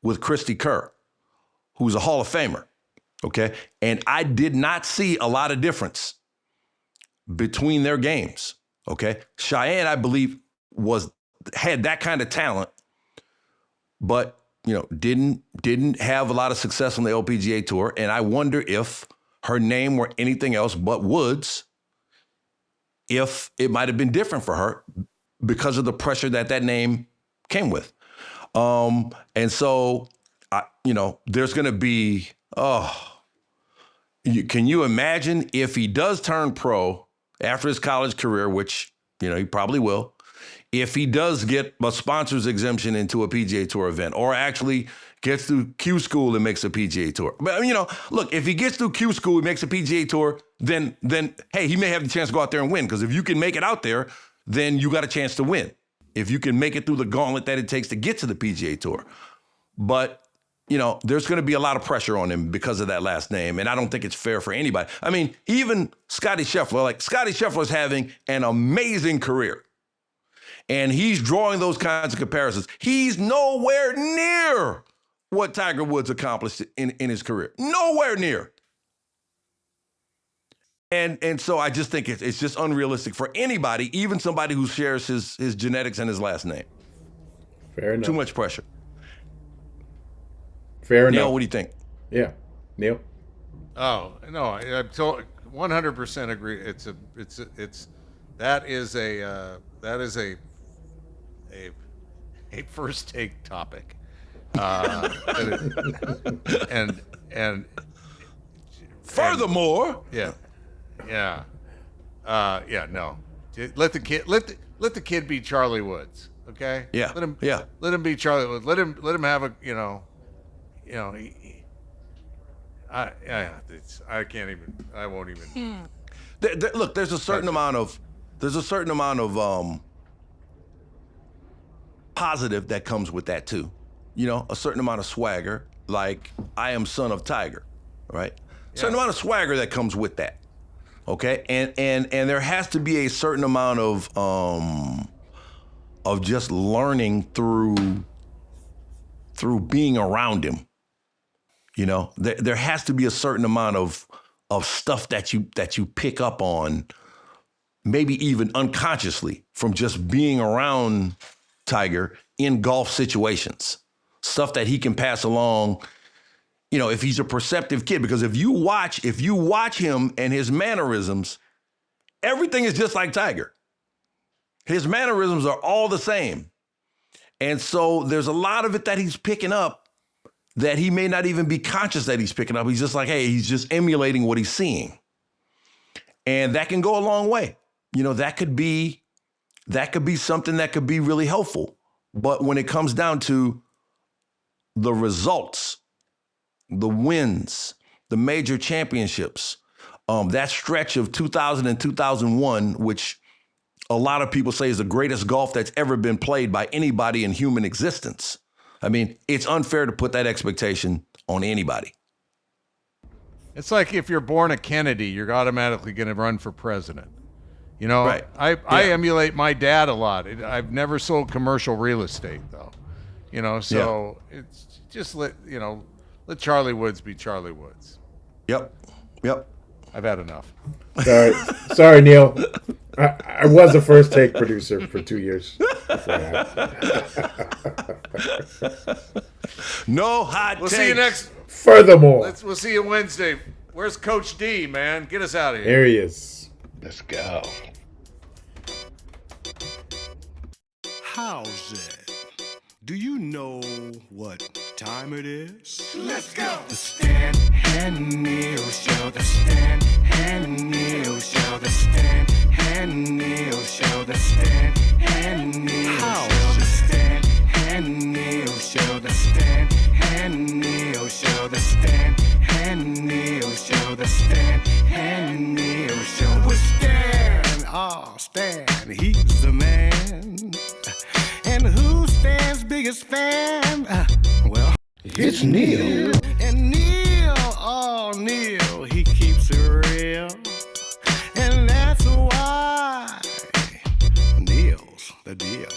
with Christy Kerr, who's a Hall of Famer, okay? And I did not see a lot of difference between their games, okay? Cheyenne, I believe, had that kind of talent, but, you know, didn't have a lot of success on the LPGA Tour, and I wonder if her name were anything else but Woods, if it might have been different for her because of the pressure that name came with. And so, you know, there's going to be, can you imagine if he does turn pro after his college career, which, you know, he probably will, if he does get a sponsor's exemption into a PGA Tour event or actually gets through Q school and makes a PGA Tour. But, you know, look, if he gets through Q school and makes a PGA Tour, then hey, he may have the chance to go out there and win. Because if you can make it out there, then you got a chance to win. If you can make it through the gauntlet that it takes to get to the PGA Tour. But, you know, there's going to be a lot of pressure on him because of that last name. And I don't think it's fair for anybody. I mean, even Scottie Scheffler's having an amazing career. And he's drawing those kinds of comparisons. He's nowhere near what Tiger Woods accomplished in his career. Nowhere near. And so I just think it's just unrealistic for anybody, even somebody who shares his genetics and his last name. Fair enough. Too much pressure. Fair enough. Neil, what do you think? Yeah. Neil? Oh, no, I 100% agree. That is a first take topic. And furthermore, no. Let the kid be Charlie Woods, okay? Yeah. Let him be Charlie Woods. Let him have a, I can't even. I won't even. Look, there's a certain amount of positive that comes with that too. You know, a certain amount of swagger, like I am son of Tiger, right? Certain amount of swagger that comes with that. Okay, and there has to be a certain amount of just learning through being around him. You know, there has to be a certain amount of stuff that you pick up on, maybe even unconsciously from just being around Tiger in golf situations. Stuff that he can pass along, you know, if he's a perceptive kid. Because if you watch him and his mannerisms, everything is just like Tiger. His mannerisms are all the same. And so there's a lot of it that he's picking up that he may not even be conscious that he's picking up. He's just like, hey, he's just emulating what he's seeing. And that can go a long way. You know, that could be something that could be really helpful. But when it comes down to the results, the wins, the major championships, that stretch of 2000 and 2001, which a lot of people say is the greatest golf that's ever been played by anybody in human existence. I mean, it's unfair to put that expectation on anybody. It's like if you're born a Kennedy, you're automatically going to run for president. You know, Right. I emulate my dad a lot. I've never sold commercial real estate, though. You know, so it's just let Charlie Woods be Charlie Woods. Yep. I've had enough. Sorry, Neil. I was a first take producer for 2 years. No hot We'll takes. see you next. Furthermore, We'll see you Wednesday. Where's Coach D, man? Get us out of here. here he is. Let's go. How's it? Do you know what time it is? Let's go. The Stan and Neil Show. The Stan and Neil Show. The Stan and Neil Show. The Stan and Neil Show. The Stan and Neil Show. The Stan and Neil Show. The Stan and Neil Show. The Stan and Neil Show. With Stan, Stan, he's the man. And who's Stan's biggest fan? Well, it's Neil. And Neil, he keeps it real. And that's why Neil's the deal.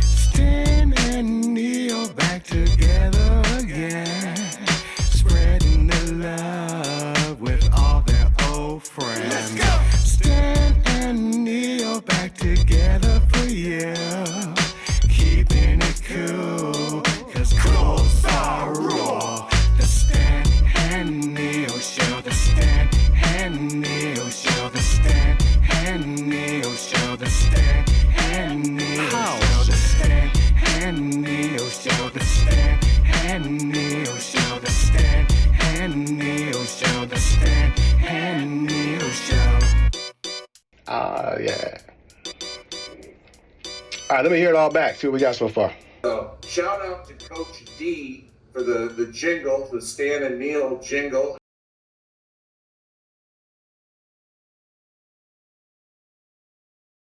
Stan and Neil back together again. Spreading the love with all their old friends. Let's go. Stan and Neil back together for you. Keeping it cool, 'cause cool's our rule. The Stan and Neil Show. The Stan and Neil Show. The Stan and Neil Show. The Stan and Neil Show. The Stan and Neil Show. The Stan and Neil Show. The Stan and Neil Show. The Stan and Neil Show. Yeah. All right, let me hear it all back. See what we got so far. So, shout out to Coach D for the jingle, the Stan and Neil jingle.